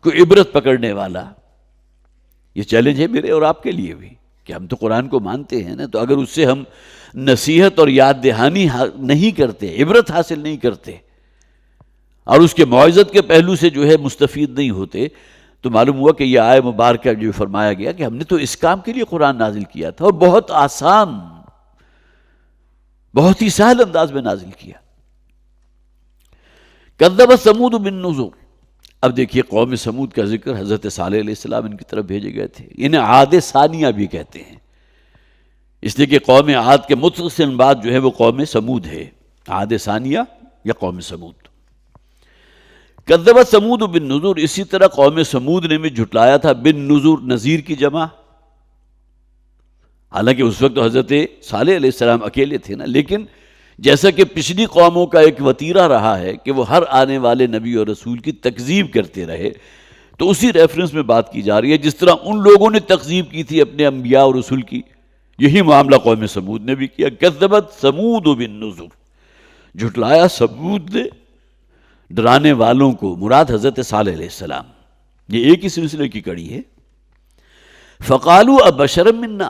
کوئی عبرت پکڑنے والا؟ یہ چیلنج ہے میرے اور آپ کے لیے بھی کہ ہم تو قرآن کو مانتے ہیں نا، تو اگر اس سے ہم نصیحت اور یاد دہانی نہیں کرتے، عبرت حاصل نہیں کرتے، اور اس کے موعظت کے پہلو سے جو ہے مستفید نہیں ہوتے، تو معلوم ہوا کہ یہ آیہ مبارکہ جو فرمایا گیا کہ ہم نے تو اس کام کے لیے قرآن نازل کیا تھا، اور بہت آسان، بہت ہی سہل انداز میں نازل کیا. کذبت ثمود بالنذر. اب دیکھیے قوم سمود کا ذکر، حضرت صالح علیہ السلام ان کی طرف بھیجے گئے تھے. انہیں عاد ثانیہ بھی کہتے ہیں، اس لیے کہ قوم عاد کے متصل بعد جو ہے وہ قوم سمود ہے، عاد ثانیہ یا قوم سمود. کذبت ثمود بالنذر، اسی طرح قوم سمود نے بھی جھٹلایا تھا بالنذر، نذیر کی جمع. حالانکہ اس وقت تو حضرت صالح علیہ السلام اکیلے تھے نا، لیکن جیسا کہ پچھلی قوموں کا ایک وتیرہ رہا ہے کہ وہ ہر آنے والے نبی اور رسول کی تکذیب کرتے رہے، تو اسی ریفرنس میں بات کی جا رہی ہے. جس طرح ان لوگوں نے تکذیب کی تھی اپنے انبیاء اور رسول کی، یہی معاملہ قوم سمود نے بھی کیا. کذبت ثمود بالنذر، جھٹلایا سمود نے ڈرانے والوں کو، مراد حضرت صالح علیہ السلام. یہ ایک ہی سلسلے کی کڑی ہے. فقالوا ابشرا منا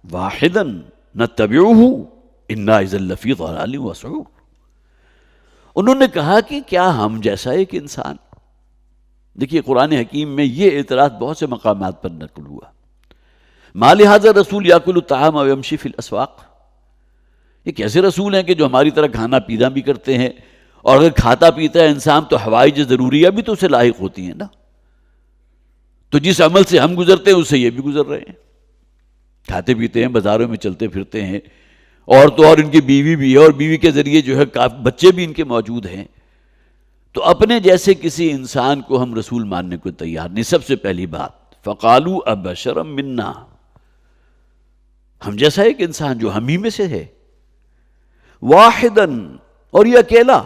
واحدا نتبعہ انا اذا لفی ضلال وسعور. انہوں نے کہا کہ کیا ہم جیسا ایک انسان. دیکھیے قرآن حکیم میں یہ اعتراض بہت سے مقامات پر نقل ہوا. ما لہذا رسول یاکل الطعام ویمشی فی الاسواق، یہ کیسے رسول ہیں کہ جو ہماری طرح کھانا پینا بھی کرتے ہیں، اور اگر کھاتا پیتا ہے انسان تو حوائج ضروریہ بھی تو اسے لاحق ہوتی ہیں نا. تو جس عمل سے ہم گزرتے ہیں اس سے یہ بھی گزر رہے ہیں، کھاتے پیتے ہیں، بازاروں میں چلتے پھرتے ہیں، اور تو اور ان کی بیوی بھی ہے، اور بیوی کے ذریعے جو ہے بچے بھی ان کے موجود ہیں. تو اپنے جیسے کسی انسان کو ہم رسول ماننے کو تیار نہیں. سب سے پہلی بات فقالوا ابشرا منا، ہم جیسا ایک انسان جو ہم ہی میں سے ہے، واحدن، اور یہ اکیلا.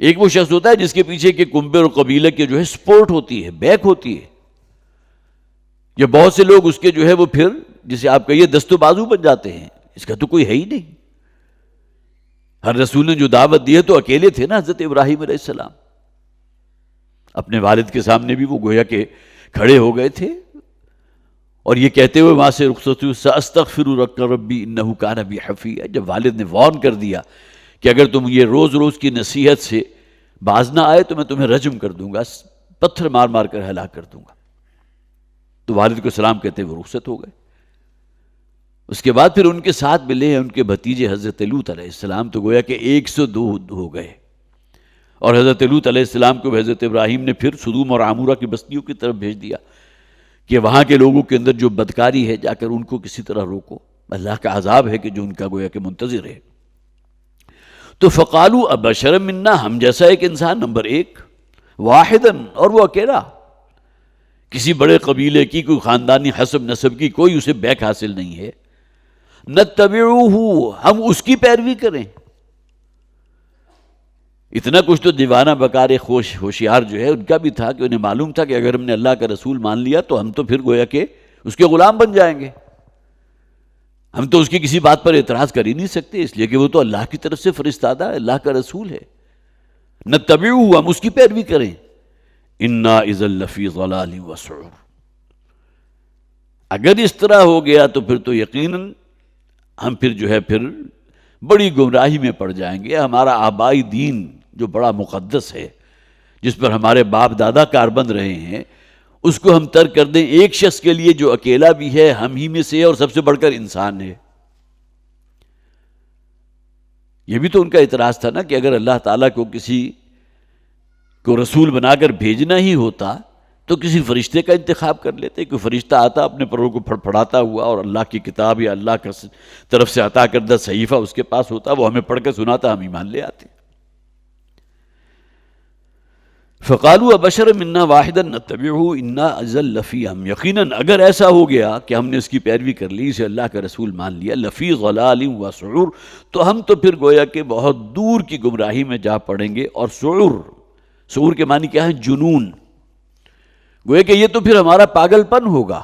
ایک وہ شخص ہوتا ہے جس کے پیچھے کے کنبے اور قبیلے کے جو ہے سپورٹ ہوتی ہے، بیک ہوتی ہے. یہ بہت سے لوگ اس کے جو ہے وہ پھر جسے آپ کہیے دست و بازو بن جاتے ہیں. اس کا تو کوئی ہے ہی نہیں. ہر رسول نے جو دعوت دی ہے تو اکیلے تھے نا. حضرت ابراہیم علیہ السلام اپنے والد کے سامنے بھی وہ گویا کہ کھڑے ہو گئے تھے، اور یہ کہتے ہوئے وہاں سے رخصت ہوئے، سأستغفر لک ربی انہ کان بی حفیظ. جب والد نے وارن کر دیا کہ اگر تم یہ روز روز کی نصیحت سے باز نہ آئے تو میں تمہیں رجم کر دوں گا، پتھر مار مار کر ہلاک کر دوں گا، تو والد کو سلام کہتے ہوئے رخصت ہو گئے. اس کے بعد پھر ان کے ساتھ ملے ہیں ان کے بھتیجے حضرت لوط علیہ السلام، تو گویا کہ 102 ہو گئے. اور حضرت لوط علیہ السلام کو حضرت ابراہیم نے پھر سدوم اور عمورہ کی بستیوں کی طرف بھیج دیا کہ وہاں کے لوگوں کے اندر جو بدکاری ہے جا کر ان کو کسی طرح روکو، اللہ کا عذاب ہے کہ جو ان کا گویا کہ منتظر ہے. تو فقالوا ابشرا منا، ہم جیسا ایک انسان، نمبر ایک، واحدن، اور وہ اکیلا، کسی بڑے قبیلے کی، کوئی خاندانی حسب نسب کی کوئی اسے بیک حاصل نہیں ہے. نتبعوہ، ہم اس کی پیروی کریں. اتنا کچھ تو دیوانہ بکار ہوشیار جو ہے ان کا بھی تھا کہ انہیں معلوم تھا کہ اگر ہم نے اللہ کا رسول مان لیا تو ہم تو پھر گویا کہ اس کے غلام بن جائیں گے. ہم تو اس کی کسی بات پر اعتراض کر ہی نہیں سکتے، اس لیے کہ وہ تو اللہ کی طرف سے فرستادہ ہے، اللہ کا رسول ہے. نتبعوہ، ہم اس کی پیروی کریں. انا اذا لفی ضلال وسعور. اگر اس طرح ہو گیا تو پھر تو یقیناً ہم پھر جو ہے پھر بڑی گمراہی میں پڑ جائیں گے. ہمارا آبائی دین جو بڑا مقدس ہے، جس پر ہمارے باپ دادا کاربند رہے ہیں، اس کو ہم ترک کر دیں ایک شخص کے لیے جو اکیلا بھی ہے، ہم ہی میں سے ہے، اور سب سے بڑھ کر انسان ہے. یہ بھی تو ان کا اعتراض تھا نا کہ اگر اللہ تعالیٰ کو کسی کو رسول بنا کر بھیجنا ہی ہوتا تو کسی فرشتے کا انتخاب کر لیتے. کوئی فرشتہ آتا اپنے پروں کو پھڑپھڑاتا ہوا، اور اللہ کی کتاب یا اللہ کی طرف سے عطا کردہ صحیفہ اس کے پاس ہوتا، وہ ہمیں پڑھ کر سناتا، ہم ایمان لے آتے. فقالوا ابشرا منا واحدا نتبعہ انا اذا لفی، ہم یقیناً اگر ایسا ہو گیا کہ ہم نے اس کی پیروی کر لی، اسے اللہ کا رسول مان لیا، لفی ضلال وسعور، تو ہم تو پھر گویا کہ بہت دور کی گمراہی میں جا پڑیں گے. اور سعور کے معنی کیا ہے؟ جنون. گویا کہ یہ تو پھر ہمارا پاگل پن ہوگا،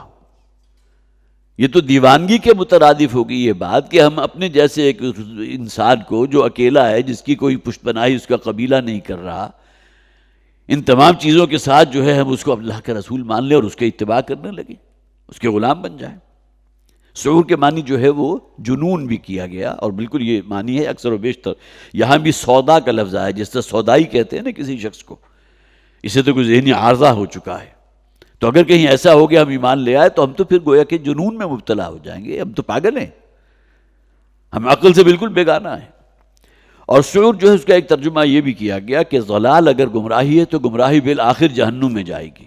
یہ تو دیوانگی کے مترادف ہوگی یہ بات کہ ہم اپنے جیسے ایک انسان کو جو اکیلا ہے، جس کی کوئی پشت پناہی اس کا قبیلہ نہیں کر رہا، ان تمام چیزوں کے ساتھ جو ہے ہم اس کو اللہ کا رسول مان لیں اور اس کے اتباع کرنے لگیں، اس کے غلام بن جائیں. سعور کے معنی جو ہے وہ جنون بھی کیا گیا، اور بالکل یہ معنی ہے اکثر و بیشتر. یہاں بھی سودا کا لفظ آیا، جس طرح سودائی کہتے ہیں نا کسی شخص کو، اسے تو کوئی ذہنی عارضہ ہو چکا ہے. تو اگر کہیں ایسا ہو گیا ہم ایمان لے آئے تو ہم تو پھر گویا کہ جنون میں مبتلا ہو جائیں گے. ہم تو پاگل ہیں، ہم عقل سے بالکل بیگانہ ہیں. اور سعور جو ہے اس کا ایک ترجمہ یہ بھی کیا گیا کہ ضلال اگر گمراہی ہے تو گمراہی بالآخر جہنم میں جائے گی.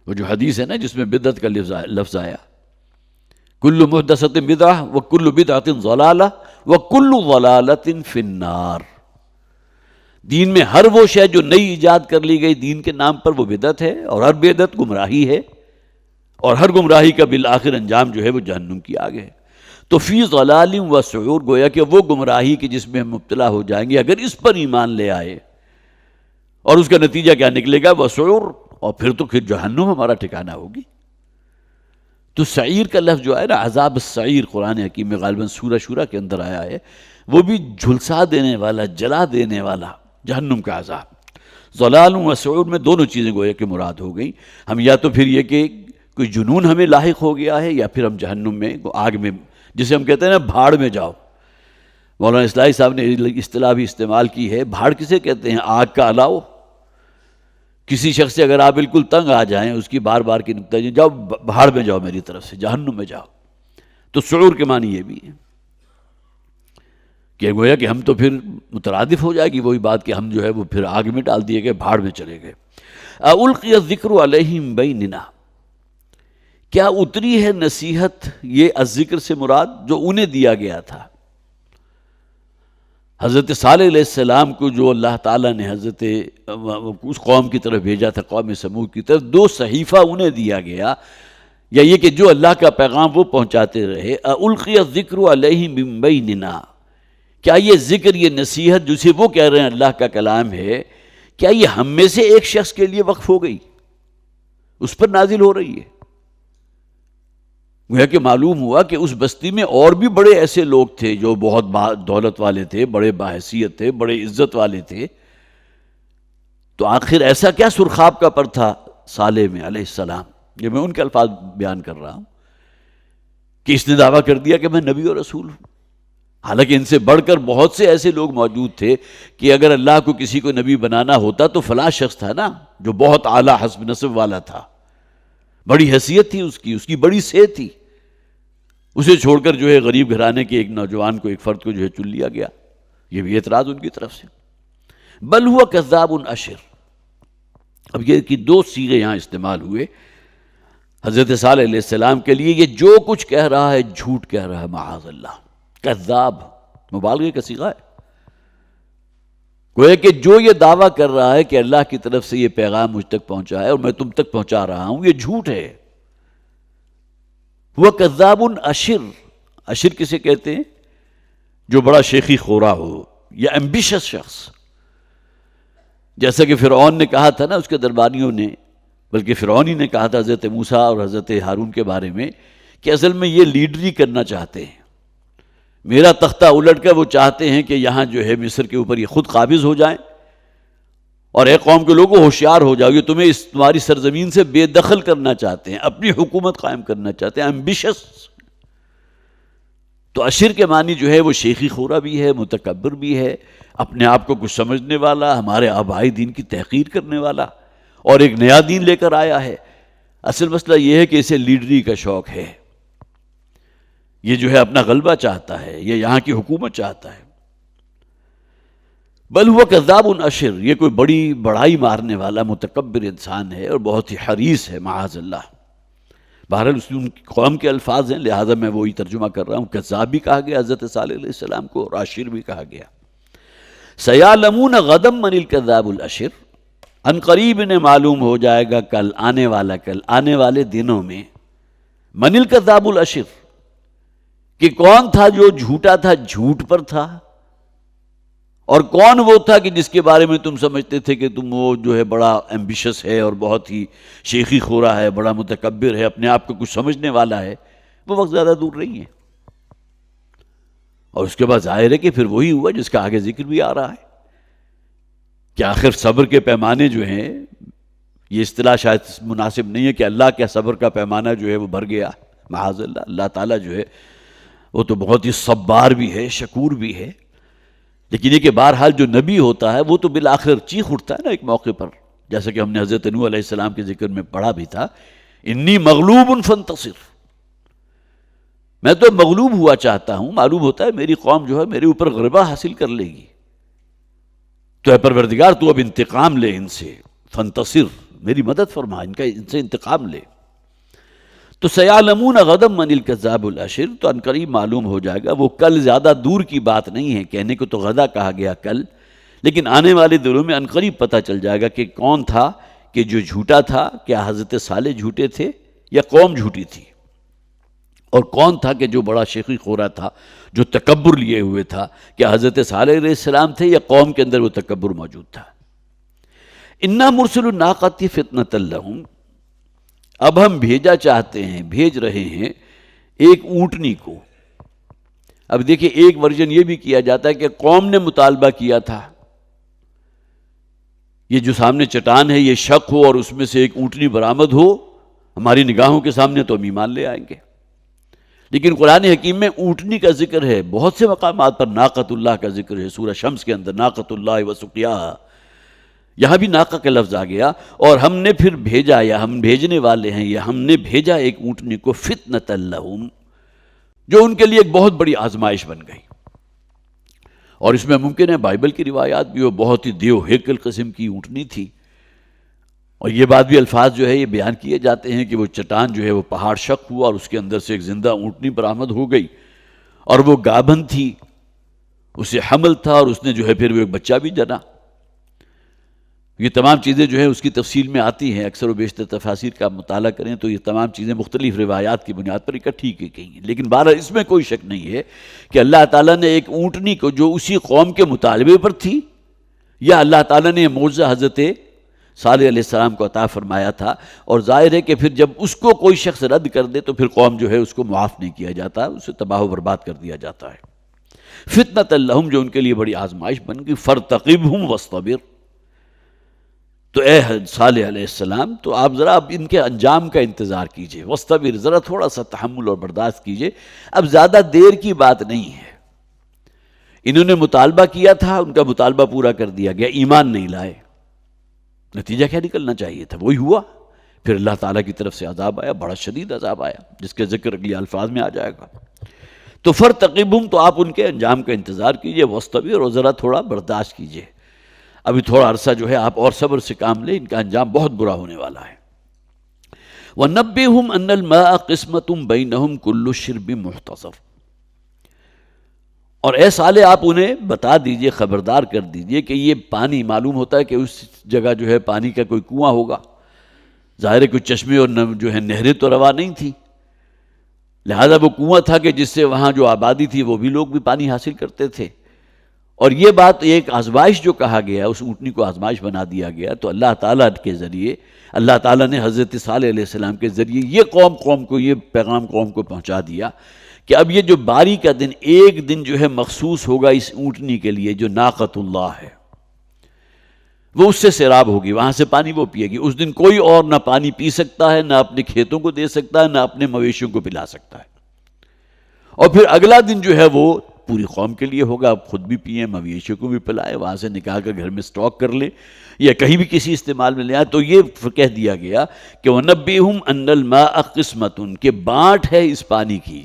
وہ جو حدیث ہے نا جس میں بدعت کا لفظ آیا، کل محدثۃ بدعہ وکل بدعۃ ضلالہ وکل ضلالۃ فی النار. دین میں ہر وہ شے جو نئی ایجاد کر لی گئی دین کے نام پر وہ بدعت ہے، اور ہر بدعت گمراہی ہے، اور ہر گمراہی کا بالآخر انجام جو ہے وہ جہنم کی آگ ہے. تو فی ضلال و سعور گویا کہ وہ گمراہی کی جس میں ہم مبتلا ہو جائیں گے اگر اس پر ایمان لے آئے، اور اس کا نتیجہ کیا نکلے گا؟ وہ سعور، اور پھر جہنم ہمارا ٹھکانہ ہوگی. تو سعیر کا لفظ جو ہے نا، عذاب السعیر قرآن حکیم میں غالباً سورہ شورى کے اندر آیا ہے، وہ بھی جھلسا دینے والا، جلا دینے والا جہنم کا عذاب. ضلال و سعور میں دونوں چیزیں گویا کہ مراد ہو گئی. ہم یا تو پھر یہ کہ کوئی جنون ہمیں لاحق ہو گیا ہے، یا پھر ہم جہنم میں آگ میں، جسے ہم کہتے ہیں نا بھاڑ میں جاؤ. مولانا اصلاحی صاحب نے اصطلاح بھی استعمال کی ہے. بھاڑ کسے کہتے ہیں؟ آگ کا الاؤ. کسی شخص سے اگر آپ بالکل تنگ آ جائیں، اس کی بار بار کی نکتہ جاؤ بھاڑ میں جاؤ، میری طرف سے جہنم میں جاؤ. تو سعور کے معنی یہ بھی ہے کہ گویا کہ ہم تو پھر مترادف ہو جائے گی وہی بات کہ ہم جو ہے وہ پھر آگ میں ڈال دیے گئے، بھاڑ میں چلے گئے. اُلقی الذکر علیہم بیننا، کیا اتری ہے نصیحت؟ یہ الذکر سے مراد جو انہیں دیا گیا تھا. حضرت صالح علیہ السلام کو جو اللہ تعالیٰ نے حضرت اس قوم کی طرف بھیجا تھا، قوم سمود کی طرف، 2 صحیفہ انہیں دیا گیا، یا یہ کہ جو اللہ کا پیغام وہ پہنچاتے رہے. اُلقی الذکر علیہم من بیننا، کیا یہ ذکر، یہ نصیحت جسے وہ کہہ رہے ہیں اللہ کا کلام ہے، کیا یہ ہم میں سے ایک شخص کے لیے وقف ہو گئی، اس پر نازل ہو رہی ہے؟ گویا کہ معلوم ہوا کہ اس بستی میں اور بھی بڑے ایسے لوگ تھے جو بہت دولت والے تھے، بڑے باحثیت تھے، بڑے عزت والے تھے. تو آخر ایسا کیا سرخاب کا پر تھا صالح میں علیہ السلام؟ یہ میں ان کے الفاظ بیان کر رہا ہوں کہ اس نے دعویٰ کر دیا کہ میں نبی اور رسول ہوں. حالانکہ ان سے بڑھ کر بہت سے ایسے لوگ موجود تھے کہ اگر اللہ کو کسی کو نبی بنانا ہوتا تو فلاں شخص تھا نا جو بہت اعلیٰ حسب نسب والا تھا، بڑی حیثیت تھی اس کی بڑی صحت تھی. اسے چھوڑ کر جو ہے غریب گھرانے کے ایک نوجوان کو، ایک فرد کو جو ہے چن لیا گیا. یہ بھی اعتراض ان کی طرف سے. بل ہوا کذاب اشر. اب یہ کہ 2 صیغے یہاں استعمال ہوئے حضرت صالح علیہ السلام کے لیے. یہ جو کچھ کہہ رہا ہے جھوٹ کہہ رہا ہے، معاذ اللہ. کذاب مبالغے کا صیغہ ہے. گویا کہ جو یہ دعویٰ کر رہا ہے کہ اللہ کی طرف سے یہ پیغام مجھ تک پہنچا ہے اور میں تم تک پہنچا رہا ہوں، یہ جھوٹ ہے. وہ کذاب اشر. اشر کسے کہتے ہیں؟ جو بڑا شیخی خورا ہو یا ایمبیشس شخص. جیسا کہ فرعون نے کہا تھا نا اس کے درباریوں نے، بلکہ فرعون ہی نے کہا تھا حضرت موسیٰ اور حضرت ہارون کے بارے میں کہ اصل میں یہ لیڈری کرنا چاہتے ہیں، میرا تختہ الٹ کر وہ چاہتے ہیں کہ یہاں جو ہے مصر کے اوپر یہ خود قابض ہو جائیں، اور اے قوم کے لوگوں ہوشیار ہو جاؤ، یہ تمہیں اس تمہاری سرزمین سے بے دخل کرنا چاہتے ہیں، اپنی حکومت قائم کرنا چاہتے ہیں، ایمبیشس. تو اشر کے معنی جو ہے وہ شیخی خورا بھی ہے، متکبر بھی ہے، اپنے آپ کو کچھ سمجھنے والا، ہمارے آبائی دین کی تحقیر کرنے والا، اور ایک نیا دین لے کر آیا ہے. اصل مسئلہ یہ ہے کہ اسے لیڈری کا شوق ہے، یہ جو ہے اپنا غلبہ چاہتا ہے، یہ یہاں کی حکومت چاہتا ہے. بل ہوا کذاب اشر. یہ کوئی بڑائی مارنے والا متکبر انسان ہے اور بہت ہی حریص ہے، معاذ اللہ. بہرحال اس ان قوم کے الفاظ ہیں، لہذا میں وہی ترجمہ کر رہا ہوں. کذاب بھی کہا گیا حضرت صالح علیہ السلام کو، اور اشر بھی کہا گیا. سیعلمون غدا من الکذاب الاشر. ان قریب انہیں معلوم ہو جائے گا کل آنے والے دنوں میں، من الکذاب الاشر، کہ کون تھا جو جھوٹا تھا، جھوٹ پر تھا، اور کون وہ تھا کہ جس کے بارے میں تم سمجھتے تھے کہ تم وہ جو ہے بڑا ایمبیشس ہے اور بہت ہی شیخی خورا ہے، بڑا متکبر ہے، اپنے آپ کو کچھ سمجھنے والا ہے. وہ وقت زیادہ دور نہیں ہے. اور اس کے بعد ظاہر ہے کہ پھر وہی ہوا جس کا آگے ذکر بھی آ رہا ہے کہ آخر صبر کے پیمانے جو ہیں، یہ اصطلاح شاید مناسب نہیں ہے کہ اللہ کے صبر کا پیمانہ جو ہے وہ بھر گیا، معاذ اللہ. اللہ تعالیٰ جو ہے وہ تو بہت ہی صبار بھی ہے، شکور بھی ہے. لیکن یہ کہ بہرحال جو نبی ہوتا ہے وہ تو بالآخر چیخ اٹھتا ہے نا ایک موقع پر، جیسا کہ ہم نے حضرت نوح علیہ السلام کے ذکر میں پڑھا بھی تھا، انی مغلوب فانتصر. میں تو مغلوب ہوا چاہتا ہوں، معلوم ہوتا ہے میری قوم جو ہے میرے اوپر غلبہ حاصل کر لے گی، تو اے پروردگار تو اب انتقام لے ان سے، فانتصر، میری مدد فرما، ان سے انتقام لے۔ تو سیعلمون غدا من الکذاب الاشر، تو عنقریب معلوم ہو جائے گا، وہ کل زیادہ دور کی بات نہیں ہے، کہنے کو تو غدا کہا گیا کل، لیکن آنے والے دنوں میں عنقریب پتہ چل جائے گا کہ کون تھا کہ جو جھوٹا تھا، کیا حضرت صالح جھوٹے تھے یا قوم جھوٹی تھی، اور کون تھا کہ جو بڑا شیخی خورا تھا، جو تکبر لیے ہوئے تھا، کیا حضرت صالح علیہ السلام تھے یا قوم کے اندر وہ تکبر موجود تھا۔ انا مرسل الناقۃ فتنۃ لہم، اب ہم بھیجا چاہتے ہیں، بھیج رہے ہیں ایک اونٹنی کو۔ اب دیکھیں ایک ورژن یہ بھی کیا جاتا ہے کہ قوم نے مطالبہ کیا تھا، یہ جو سامنے چٹان ہے یہ شق ہو اور اس میں سے ایک اونٹنی برآمد ہو ہماری نگاہوں کے سامنے تو ہم ایمان لے آئیں گے۔ لیکن قرآن حکیم میں اونٹنی کا ذکر ہے، بہت سے مقامات پر ناقۃ اللہ کا ذکر ہے، سورہ شمس کے اندر ناقۃ اللہ وسقیاھا، یہاں بھی ناقہ کا لفظ آ گیا، اور ہم نے پھر بھیجا، یا ہم بھیجنے والے ہیں، یا ہم نے بھیجا ایک اونٹنی کو فتنۃ لہم، جو ان کے لیے ایک بہت بڑی آزمائش بن گئی۔ اور اس میں ممکن ہے بائبل کی روایات بھی، وہ بہت ہی دیو ہیکل قسم کی اونٹنی تھی، اور یہ بات بھی الفاظ جو ہے یہ بیان کیے جاتے ہیں کہ وہ چٹان جو ہے وہ پہاڑ شق ہوا اور اس کے اندر سے ایک زندہ اونٹنی برآمد ہو گئی، اور وہ گابھن تھی، اسے حمل تھا، اور اس نے جو ہے پھر وہ ایک بچہ بھی جنا۔ یہ تمام چیزیں جو ہے اس کی تفصیل میں آتی ہیں، اکثر و بیشتر تفاسیر کا مطالعہ کریں تو یہ تمام چیزیں مختلف روایات کی بنیاد پر اکٹھی کی گئی ہیں، لیکن بہرحال اس میں کوئی شک نہیں ہے کہ اللہ تعالیٰ نے ایک اونٹنی کو جو اسی قوم کے مطالبے پر تھی، یا اللہ تعالیٰ نے معجزہ حضرت صالح علیہ السلام کو عطا فرمایا تھا، اور ظاہر ہے کہ پھر جب اس کو کوئی شخص رد کر دے تو پھر قوم جو ہے اس کو معاف نہیں کیا جاتا، اسے تباہ و برباد کر دیا جاتا ہے۔ فتنۃ لہم، جو ان کے لیے بڑی آزمائش بن گئی، فرتقبہم واصطبر، تو اے صالح علیہ السلام تو آپ ذرا اب ان کے انجام کا انتظار کیجئے، واصطبر، ذرا تھوڑا سا تحمل اور برداشت کیجئے، اب زیادہ دیر کی بات نہیں ہے۔ انہوں نے مطالبہ کیا تھا، ان کا مطالبہ پورا کر دیا گیا، ایمان نہیں لائے، نتیجہ کیا نکلنا چاہیے تھا وہی ہوا، پھر اللہ تعالیٰ کی طرف سے عذاب آیا، بڑا شدید عذاب آیا، جس کے ذکر اگلی الفاظ میں آ جائے گا۔ تو فرتقبہم، تو آپ ان کے انجام کا انتظار کیجئے، واصطبر، اور ذرا تھوڑا برداشت کیجئے، ابھی تھوڑا عرصہ جو ہے آپ اور صبر سے کام لیں، ان کا انجام بہت برا ہونے والا ہے۔ وَنَبِّئْهُمْ أَنَّ الْمَاءَ قِسْمَةٌ بَيْنَهُمْ كُلُّ شِرْبٍ مُحْتَضَرٍ، اور اے صالح آپ انہیں بتا دیجئے، خبردار کر دیجئے کہ یہ پانی، معلوم ہوتا ہے کہ اس جگہ جو ہے پانی کا کوئی کنواں ہوگا، ظاہر ہے کوئی چشمے اور جو ہے نہریں تو روا نہیں تھی، لہذا وہ کنواں تھا کہ جس سے وہاں جو آبادی تھی وہ بھی لوگ بھی پانی حاصل کرتے تھے۔ اور یہ بات ایک آزمائش جو کہا گیا، اس اونٹنی کو آزمائش بنا دیا گیا، تو اللہ تعالیٰ کے ذریعے، اللہ تعالیٰ نے حضرت صالح علیہ السلام کے ذریعے یہ قوم کو یہ پیغام قوم کو پہنچا دیا کہ اب یہ جو باری کا دن، ایک دن جو ہے مخصوص ہوگا اس اونٹنی کے لیے جو ناقۃ اللہ ہے، وہ اس سے سیراب ہوگی، وہاں سے پانی وہ پیے گی۔ اس دن کوئی اور نہ پانی پی سکتا ہے، نہ اپنے کھیتوں کو دے سکتا ہے، نہ اپنے مویشیوں کو پلا سکتا ہے، اور پھر اگلا دن جو ہے وہ پوری قوم کے لیے ہوگا، آپ خود بھی پئیں، مویشیوں کو بھی پلائیں، وہاں سے نکال کر گھر میں سٹاک کر لیں یا کہیں بھی کسی استعمال میں لے آئیں۔ تو یہ کہہ دیا گیا کہ وَنَبِّئْهُمْ أَنَّ الْمَاءَ قِسْمَةٌ، کہ بانٹ ہے اس پانی کی،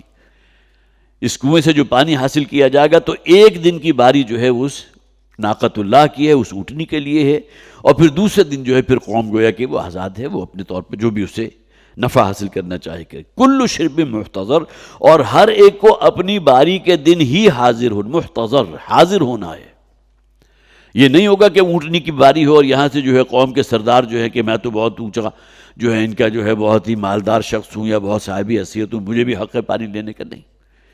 اس کنویں سے جو پانی حاصل کیا جائے گا تو ایک دن کی باری جو ہے اس ناقۃ اللہ کی ہے، اس اونٹنی کے لیے ہے، اور پھر دوسرے دن جو ہے پھر قوم گویا کہ وہ آزاد ہے، وہ اپنے طور پہ جو بھی اسے نفع حاصل کرنا چاہے کہ کل شرب محتضر، اور ہر ایک کو اپنی باری کے دن ہی حاضر ہو، محتضر حاضر ہونا ہے۔ یہ نہیں ہوگا کہ اونٹنی کی باری ہو اور یہاں سے جو ہے قوم کے سردار جو ہے کہ میں تو بہت اونچا جو ہے ان کا جو ہے بہت ہی مالدار شخص ہوں یا بہت صاحب حیثیت ہوں، مجھے بھی حق ہے پانی لینے کا، نہیں،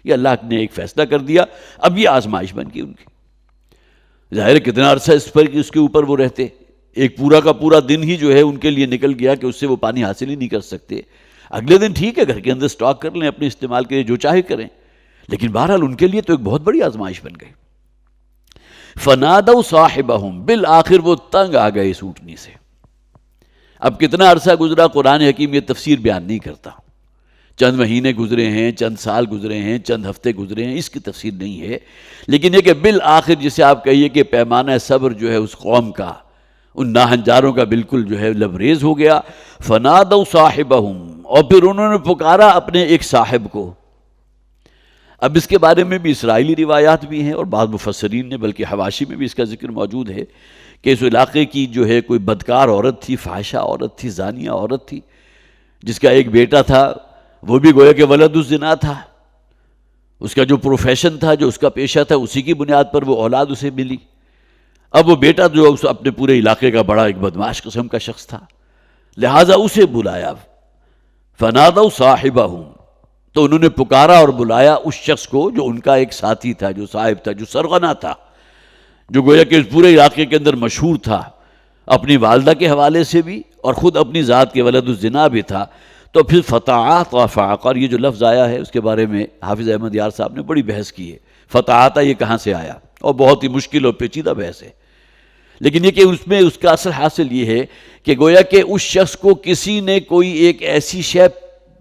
یہ اللہ نے ایک فیصلہ کر دیا، اب یہ آزمائش بن گئی ان کی۔ ظاہر ہے کتنا عرصہ اس پر کہ اس کے اوپر وہ رہتے، ایک پورا کا پورا دن ہی جو ہے ان کے لیے نکل گیا کہ اس سے وہ پانی حاصل ہی نہیں کر سکتے۔ اگلے دن ٹھیک ہے گھر کے اندر سٹاک کر لیں، اپنے استعمال کے لیے جو چاہے کریں، لیکن بہرحال ان کے لیے تو ایک بہت بڑی آزمائش بن گئی۔ فنادوا صاحبہم، بالآخر وہ تنگ آ گئے اس اونٹنی سے۔ اب کتنا عرصہ گزرا قرآن حکیم یہ تفسیر بیان نہیں کرتا، چند مہینے گزرے ہیں، چند سال گزرے ہیں، چند ہفتے گزرے ہیں، اس کی تفسیر نہیں ہے، لیکن یہ کہ بالآخر جسے آپ کہیے کہ پیمانہ صبر جو ہے اس قوم کا، ان ناہنجاروں کا بالکل جو ہے لبریز ہو گیا۔ فنادوا صاحبہم، اور پھر انہوں نے پکارا اپنے ایک صاحب کو، اب اس کے بارے میں بھی اسرائیلی روایات بھی ہیں اور بعض مفسرین نے، بلکہ حواشی میں بھی اس کا ذکر موجود ہے کہ اس علاقے کی جو ہے کوئی بدکار عورت تھی، فاحشہ عورت تھی، زانیہ عورت تھی، جس کا ایک بیٹا تھا، وہ بھی گویا کہ ولد الزنا تھا، اس کا جو پروفیشن تھا، جو اس کا پیشہ تھا، اسی کی بنیاد پر وہ اولاد اسے ملی۔ اب وہ بیٹا جو اس اپنے پورے علاقے کا بڑا ایک بدماش قسم کا شخص تھا، لہٰذا اسے بلایا، فنادوا صاحبہم، تو انہوں نے پکارا اور بلایا اس شخص کو جو ان کا ایک ساتھی تھا، جو صاحب تھا، جو سرغنہ تھا، جو گویا کہ اس پورے علاقے کے اندر مشہور تھا، اپنی والدہ کے حوالے سے بھی اور خود اپنی ذات کے ولد الزنا بھی تھا۔ تو پھر فتعاطى فعقر، یہ جو لفظ آیا ہے اس کے بارے میں حافظ احمد یار صاحب نے بڑی بحث کی ہے، فتعاطى یہ کہاں سے آیا، اور بہت ہی مشکل اور پیچیدہ بحث ہے، لیکن یہ کہ اس میں اس کا اثر حاصل یہ ہے کہ گویا کہ اس شخص کو کسی نے کوئی ایک ایسی شے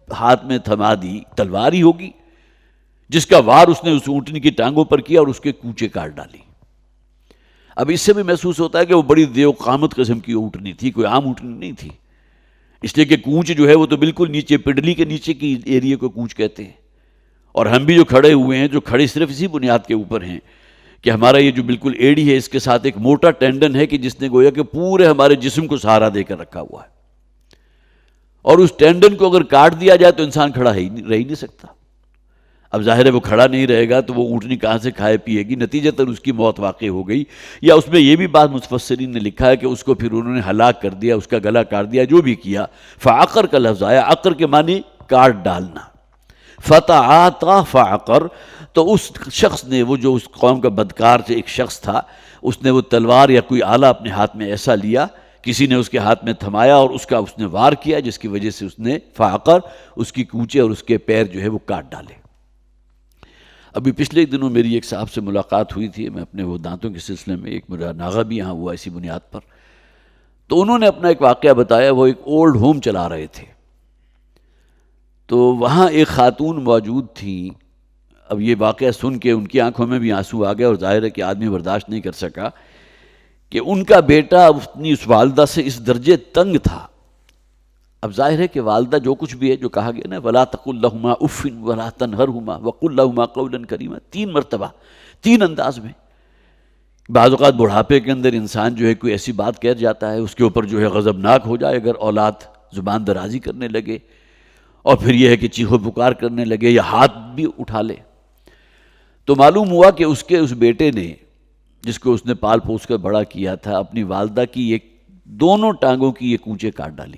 ہاتھ میں تھما دی، تلوار ہی ہوگی، جس کا وار اس نے اس اونٹنی کی ٹانگوں پر کیا اور اس کے کوچے کاٹ ڈالی۔ اب اس سے بھی محسوس ہوتا ہے کہ وہ بڑی دیو قامت قسم کی اونٹنی تھی، کوئی عام اونٹنی نہیں تھی، اس لیے کہ کونچ جو ہے وہ تو بالکل نیچے، پڈلی کے نیچے کی ایریے کو کونچ کہتے ہیں، اور ہم بھی جو کھڑے ہوئے ہیں، جو کھڑے صرف اسی بنیاد کے اوپر ہیں کہ ہمارا یہ جو بالکل ایڑی ہے، اس کے ساتھ ایک موٹا ٹینڈن ہے کہ جس نے گویا کہ پورے ہمارے جسم کو سہارا دے کر رکھا ہوا ہے، اور اس ٹینڈن کو اگر کاٹ دیا جائے تو انسان کھڑا رہ ہی نہیں سکتا۔ اب ظاہر ہے وہ کھڑا نہیں رہے گا تو وہ اونٹنی کہاں سے کھائے پیے گی، نتیجتاً اس کی موت واقع ہو گئی، یا اس میں یہ بھی بات مفسرین نے لکھا ہے کہ اس کو پھر انہوں نے ہلاک کر دیا، اس کا گلا کاٹ دیا، جو بھی کیا۔ فعقر کا لفظ آیا، عقر کے معنی کاٹ ڈالنا، فتعاطى فعقر، تو اس شخص نے، وہ جو اس قوم کا بدکار سے ایک شخص تھا، اس نے وہ تلوار یا کوئی آلہ اپنے ہاتھ میں ایسا لیا، کسی نے اس کے ہاتھ میں تھمایا اور اس نے وار کیا، جس کی وجہ سے اس نے فعقر، اس کی کونچے اور اس کے پیر جو ہے وہ کاٹ ڈالے۔ ابھی پچھلے دنوں میری ایک صاحب سے ملاقات ہوئی تھی، میں اپنے وہ دانتوں کے سلسلے میں، ایک میرا ناغہ بھی یہاں ہوا اسی بنیاد پر، تو انہوں نے اپنا ایک واقعہ بتایا، وہ ایک اولڈ ہوم چلا رہے تھے، تو وہاں ایک خاتون موجود تھی۔ اب یہ واقعہ سن کے ان کی آنکھوں میں بھی آنسو آ گئے، اور ظاہر ہے کہ آدمی برداشت نہیں کر سکا کہ ان کا بیٹا اپنی اس والدہ سے اس درجے تنگ تھا۔ اب ظاہر ہے کہ والدہ جو کچھ بھی ہے، جو کہا گیا نا، وَلَا تَقُلْ لَهُمَا أُفٍّ وَلَا تَنْهَرْهُمَا وَقُلْ لَهُمَا قَوْلًا كَرِيمًا، 3 مرتبہ، 3 انداز میں۔ بعض اوقات بڑھاپے کے اندر انسان جو ہے کوئی ایسی بات کہہ جاتا ہے، اس کے اوپر جو ہے غضبناک ہو جائے اگر اولاد زبان درازی کرنے لگے، اور پھر یہ ہے کہ چیخو پکار کرنے لگے یا ہاتھ بھی اٹھا لے، تو معلوم ہوا کہ اس کے اس بیٹے نے، جس کو اس نے پال پوس کر بڑا کیا تھا، اپنی والدہ کی ایک دونوں ٹانگوں کی یہ کونچے کاٹ ڈالی،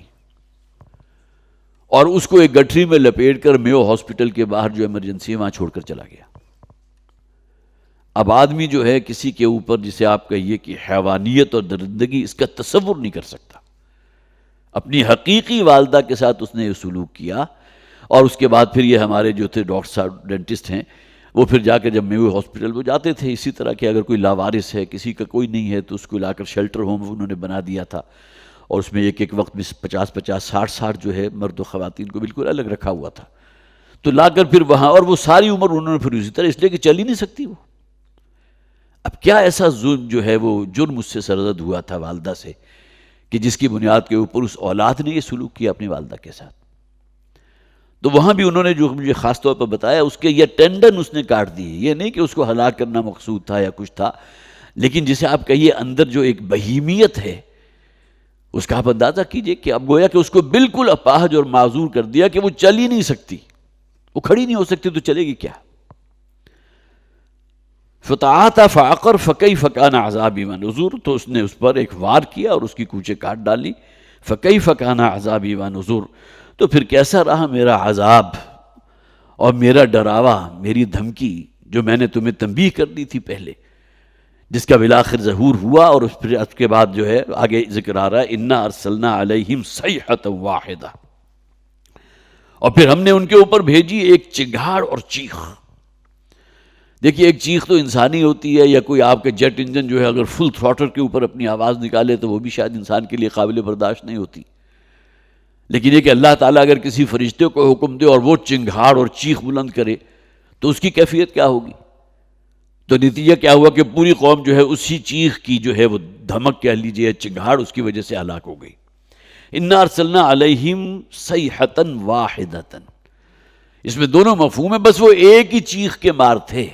اور اس کو ایک گٹھری میں لپیٹ کر میو ہاسپٹل کے باہر جو ایمرجنسی ہے وہاں چھوڑ کر چلا گیا۔ اب آدمی جو ہے کسی کے اوپر، جسے آپ کہیے کہ حیوانیت اور درندگی، اس کا تصور نہیں کر سکتا، اپنی حقیقی والدہ کے ساتھ اس نے یہ سلوک کیا۔ اور اس کے بعد پھر یہ ہمارے جو تھے ڈاکٹر صاحب، ڈینٹسٹ ہیں، وہ پھر جا کے جب میو ہاسپٹل وہ جاتے تھے اسی طرح کہ اگر کوئی لاوارث ہے، کسی کا کوئی نہیں ہے، تو اس کو لا کر شیلٹر ہوم انہوں نے بنا دیا تھا، اور اس میں ایک وقت میں 50-50 60-60 جو ہے مرد و خواتین کو بالکل الگ رکھا ہوا تھا، تو لا کر پھر وہاں، اور وہ ساری عمر انہوں نے پھر اسی طرح، اس لیے کہ چل ہی نہیں سکتی وہ۔ اب کیا ایسا ظلم جو ہے وہ جرم اس سے سرزد ہوا تھا والدہ سے، کہ جس کی بنیاد کے اوپر اس اولاد نے یہ سلوک کیا اپنی والدہ کے ساتھ۔ تو وہاں بھی انہوں نے جو مجھے خاص طور پر بتایا، اس کے یہ ٹینڈن اس نے کاٹ دی، یہ نہیں کہ اس کو ہلاک کرنا مقصود تھا یا کچھ تھا، لیکن جسے آپ کہیے اندر جو ایک بہیمیت ہے، اس کا آپ اندازہ کیجئے کہ اب گویا کہ اس کو بالکل اپاہج اور معذور کر دیا کہ وہ چل ہی نہیں سکتی، وہ کھڑی نہیں ہو سکتی تو چلے گی کیا۔ فتعاطى فعقر فكيف كان عذابي ونذر، تو اس نے اس پر ایک وار کیا اور اس کی کوچے کاٹ ڈالی۔ فكيف كان عذابي ونذر، تو پھر کیسا رہا میرا عذاب اور میرا ڈراوا، میری دھمکی جو میں نے تمہیں تنبیہ کر دی تھی پہلے، جس کا بالآخر ظہور ہوا۔ اور اس کے بعد جو ہے آگے ذکر آ رہا ہے، انا ارسلنا علیہم صیحۃ واحدہ، اور پھر ہم نے ان کے اوپر بھیجی ایک چنگھاڑ اور چیخ۔ دیکھیے ایک چیخ تو انسانی ہوتی ہے، یا کوئی آپ کے جیٹ انجن جو ہے اگر فل تھروٹل کے اوپر اپنی آواز نکالے تو وہ بھی شاید انسان کے لیے قابل برداشت نہیں ہوتی، لیکن یہ کہ اللہ تعالیٰ اگر کسی فرشتے کو حکم دے اور وہ چنگھاڑ اور چیخ بلند کرے تو اس کی کیفیت کیا ہوگی۔ تو نتیجہ کیا ہوا کہ پوری قوم جو ہے اسی چیخ کی جو ہے وہ دھمک کہہ لیجیے، چنگھاڑ، اس کی وجہ سے ہلاک ہو گئی۔ انا ارسلنا علیہم صیحۃ واحدۃ، اس میں دونوں مفہوم ہیں، بس وہ ایک ہی چیخ کے مار تھے۔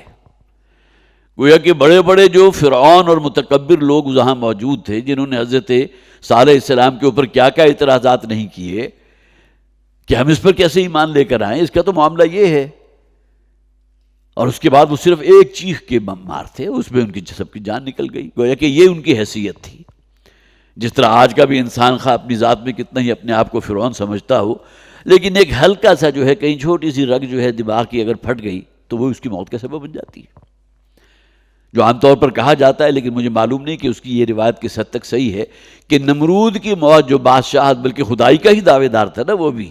گویا کہ بڑے بڑے جو فرعون اور متکبر لوگ وہاں موجود تھے، جنہوں نے حضرت صالح علیہ السلام کے اوپر کیا کیا اعتراضات نہیں کیے کہ ہم اس پر کیسے ایمان لے کر آئیں، اس کا تو معاملہ یہ ہے، اور اس کے بعد وہ صرف ایک چیخ کے مار تھے، اس میں ان کی سب کی جان نکل گئی۔ گویا کہ یہ ان کی حیثیت تھی۔ جس طرح آج کا بھی انسان خواہ اپنی ذات میں کتنا ہی اپنے آپ کو فرعون سمجھتا ہو، لیکن ایک ہلکا سا جو ہے کہیں چھوٹی سی رگ جو ہے دماغ کی اگر پھٹ گئی تو وہ اس کی موت کا سبب بن جاتی ہے، جو عام طور پر کہا جاتا ہے، لیکن مجھے معلوم نہیں کہ اس کی یہ روایت کس حد تک صحیح ہے کہ نمرود کی موت، جو بادشاہت بلکہ خدائی کا ہی دعوے دار تھا نا، وہ بھی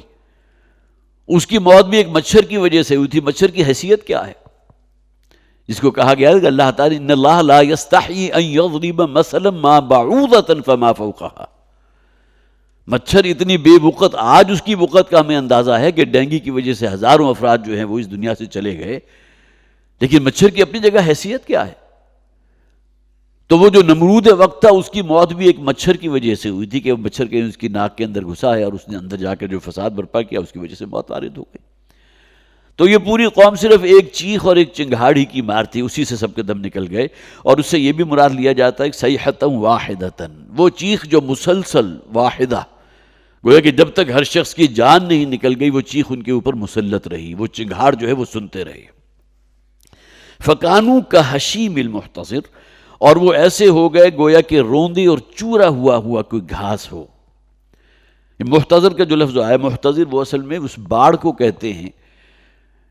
اس کی موت بھی ایک مچھر کی وجہ سے ہوئی تھی۔ مچھر کی حیثیت کیا ہے؟ جس کو کہا گیا ہے کہ اللہ تعالیٰ ان اللہ لا یستحیی ان یضرب مثلا ما بعوضۃ فما فوقها، مچھر اتنی بے وقت، آج اس کی وقت کا ہمیں اندازہ ہے کہ ڈینگی کی وجہ سے ہزاروں افراد جو ہیں وہ اس دنیا سے چلے گئے، لیکن مچھر کی اپنی جگہ حیثیت کیا ہے؟ تو وہ جو نمرود وقت تھا، اس کی موت بھی ایک مچھر کی وجہ سے ہوئی تھی کہ وہ مچھر کے اس کی ناک کے اندر گھسا ہے اور اس نے اندر جا کر جو فساد برپا کیا، اس کی وجہ سے موت وارد ہو گئی۔ تو یہ پوری قوم صرف ایک چیخ اور ایک چنگھاڑ ہی کی مار تھی، اسی سے سب کے دم نکل گئے، اور اس سے یہ بھی مراد لیا جاتا ہے کہ صیحۃ واحدۃ، وہ چیخ جو مسلسل واحدہ، گویا کہ جب تک ہر شخص کی جان نہیں نکل گئی وہ چیخ ان کے اوپر مسلط رہی، وہ چنگھاڑ جو ہے وہ سنتے رہے۔ فکانوا کحشیم المحتضر، اور وہ ایسے ہو گئے گویا کہ روندی اور چورا ہوا کوئی گھاس ہو۔ محتضر کا جو لفظ آیا، محتضر وہ اصل میں اس باڑ کو کہتے ہیں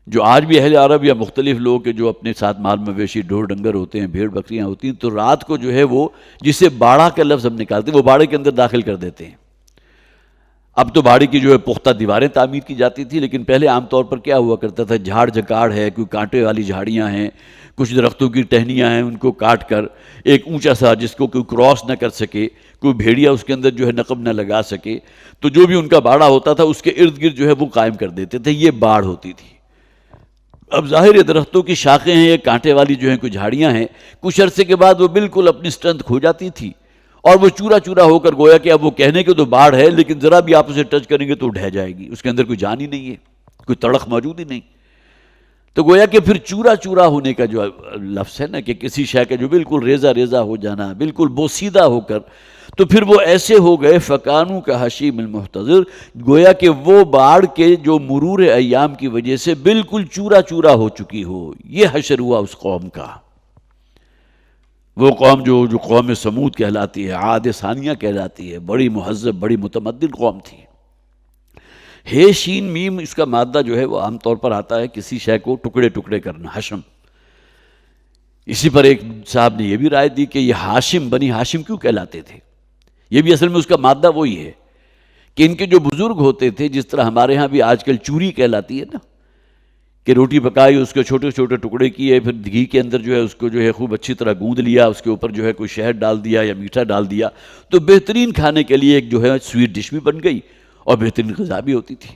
جو آج بھی اہل عرب یا مختلف لوگ کے جو اپنے ساتھ مال مویشی ڈھور ڈنگر ہوتے ہیں، بھیڑ بکریاں ہوتی ہیں، تو رات کو جو ہے وہ جسے باڑا کا لفظ ہم نکالتے ہیں وہ باڑے کے اندر داخل کر دیتے ہیں۔ اب تو باڑے کی جو ہے پختہ دیواریں تعمیر کی جاتی تھی، لیکن پہلے عام طور پر کیا ہوا کرتا تھا، جھاڑ جھکاڑ ہے، کوئی کانٹے والی جھاڑیاں ہیں، کچھ درختوں کی ٹہنیاں ہیں، ان کو کاٹ کر ایک اونچا سا جس کو کوئی کراس نہ کر سکے، کوئی بھیڑیا اس کے اندر جو ہے نقب نہ لگا سکے، تو جو بھی ان کا باڑا ہوتا تھا اس کے ارد گرد جو ہے وہ قائم کر دیتے تھے، یہ باڑ ہوتی تھی۔ اب ظاہر ہے درختوں کی شاخیں ہیں، یہ کانٹے والی جو ہیں کوئی جھاڑیاں ہیں، کچھ عرصے کے بعد وہ بالکل اپنی سٹرنتھ کھو جاتی تھی اور وہ چورا چورا ہو کر گویا کہ اب وہ کہنے کے تو باڑ ہے، لیکن ذرا بھی آپ اسے ٹچ کریں گے تو ڈھہ جائے گی، اس کے اندر کوئی جان ہی نہیں ہے، کوئی تڑخ موجود ہی نہیں۔ تو گویا کہ پھر چورا چورا ہونے کا جو لفظ ہے نا، کہ کسی شے کا جو بالکل ریزہ ریزہ ہو جانا، بالکل بوسیدہ ہو کر، تو پھر وہ ایسے ہو گئے فکانوا کحشیم المحتضر، گویا کہ وہ باڑ کے جو مرور ایام کی وجہ سے بالکل چورا چورا ہو چکی ہو۔ یہ حشر ہوا اس قوم کا، وہ قوم جو قوم سمود کہلاتی ہے، عاد ثانیہ کہلاتی ہے، بڑی مہذب بڑی متمدن قوم تھی۔ ہے شین میم اس کا مادہ جو ہے وہ عام طور پر آتا ہے کسی شے کو ٹکڑے ٹکڑے کرنا، حشم۔ اسی پر ایک صاحب نے یہ بھی رائے دی کہ یہ ہاشم، بنی ہاشم کیوں کہلاتے تھے؟ یہ بھی اصل میں اس کا مادہ وہی ہے کہ ان کے جو بزرگ ہوتے تھے، جس طرح ہمارے ہاں بھی آج کل چوری کہلاتی ہے نا، کہ روٹی پکائی، اس کے چھوٹے چھوٹے ٹکڑے کیے، پھر گھی کے اندر جو ہے اس کو جو ہے خوب اچھی طرح گوندھ لیا، اس کے اوپر جو ہے کوئی شہد ڈال دیا یا میٹھا ڈال دیا، تو بہترین کھانے کے لیے ایک جو ہے سویٹ ڈش بھی بن گئی اور بہترین غذا بھی ہوتی تھی۔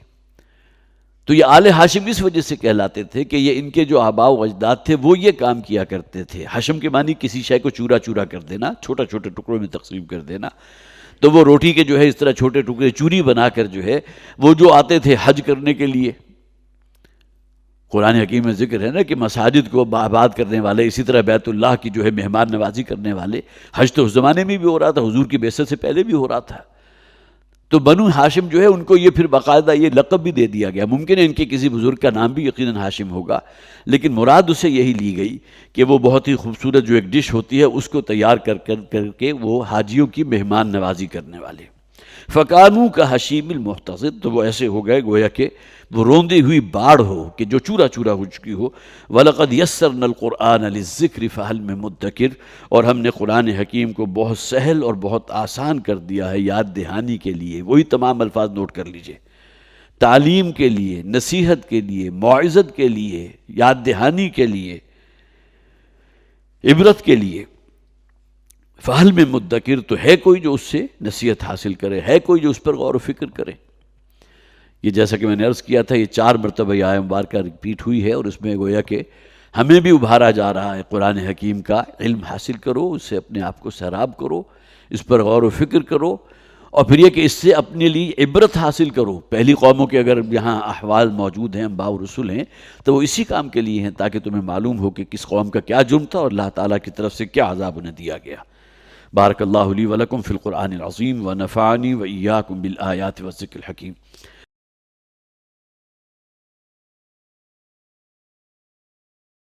تو یہ آل ہاشم اس وجہ سے کہلاتے تھے کہ یہ ان کے جو آباء و اجداد تھے وہ یہ کام کیا کرتے تھے۔ حشم کے معنی کسی شے کو چورا چورا کر دینا، چھوٹا چھوٹے ٹکڑوں میں تقسیم کر دینا۔ تو وہ روٹی کے جو ہے اس طرح چھوٹے ٹکڑے چوری بنا کر جو ہے وہ جو آتے تھے حج کرنے کے لیے، قرآن حکیم میں ذکر ہے نا کہ مساجد کو آباد کرنے والے، اسی طرح بیت اللہ کی جو ہے مہمان نوازی کرنے والے، حج تو اس زمانے میں بھی ہو رہا تھا، حضور کی بعثت سے پہلے بھی ہو رہا تھا۔ تو بنو ہاشم جو ہے ان کو یہ پھر باقاعدہ یہ لقب بھی دے دیا گیا۔ ممکن ہے ان کے کسی بزرگ کا نام بھی یقیناً ہاشم ہوگا، لیکن مراد اسے یہی لی گئی کہ وہ بہت ہی خوبصورت جو ایک ڈش ہوتی ہے اس کو تیار کر کے وہ حاجیوں کی مہمان نوازی کرنے والے۔ فکانوا کحشیم المحتضر، تو وہ ایسے ہو گئے گویا کہ وہ روندی ہوئی باڑ ہو کہ جو چورا چورا ہو چکی ہو۔ وَلَقَدْ يَسَّرْنَا الْقُرْآنَ لِلذِّكْرِ فَهَلْ مِن مُدَّكِرٍ، اور ہم نے قرآن حکیم کو بہت سہل اور بہت آسان کر دیا ہے یاد دہانی کے لیے۔ وہی تمام الفاظ نوٹ کر لیجئے، تعلیم کے لیے، نصیحت کے لیے، موعظت کے لیے، یاد دہانی کے لیے، عبرت کے لیے۔ فَهَلْ مِن مُدَّكِرٍ، تو ہے کوئی جو اس سے نصیحت حاصل کرے، ہے کوئی جو اس پر غور و فکر کرے۔ یہ جیسا کہ میں نے عرض کیا تھا، یہ 4 مرتبہ یہ آیت مبارکہ ریپیٹ ہوئی ہے، اور اس میں گویا کہ ہمیں بھی ابھارا جا رہا ہے قرآن حکیم کا علم حاصل کرو، اس سے اپنے آپ کو سیراب کرو، اس پر غور و فکر کرو، اور پھر یہ کہ اس سے اپنے لیے عبرت حاصل کرو. پہلی قوموں کے اگر یہاں احوال موجود ہیں، انباء و رسل ہیں، تو وہ اسی کام کے لیے ہیں تاکہ تمہیں معلوم ہو کہ کس قوم کا کیا جرم تھا اور اللہ تعالیٰ کی طرف سے کیا عذاب انہیں دیا گیا. بارک اللہ لی ولکم فی القرآن العظیم ونفعنی وإیاکم بالآیات والذکر الحکیم.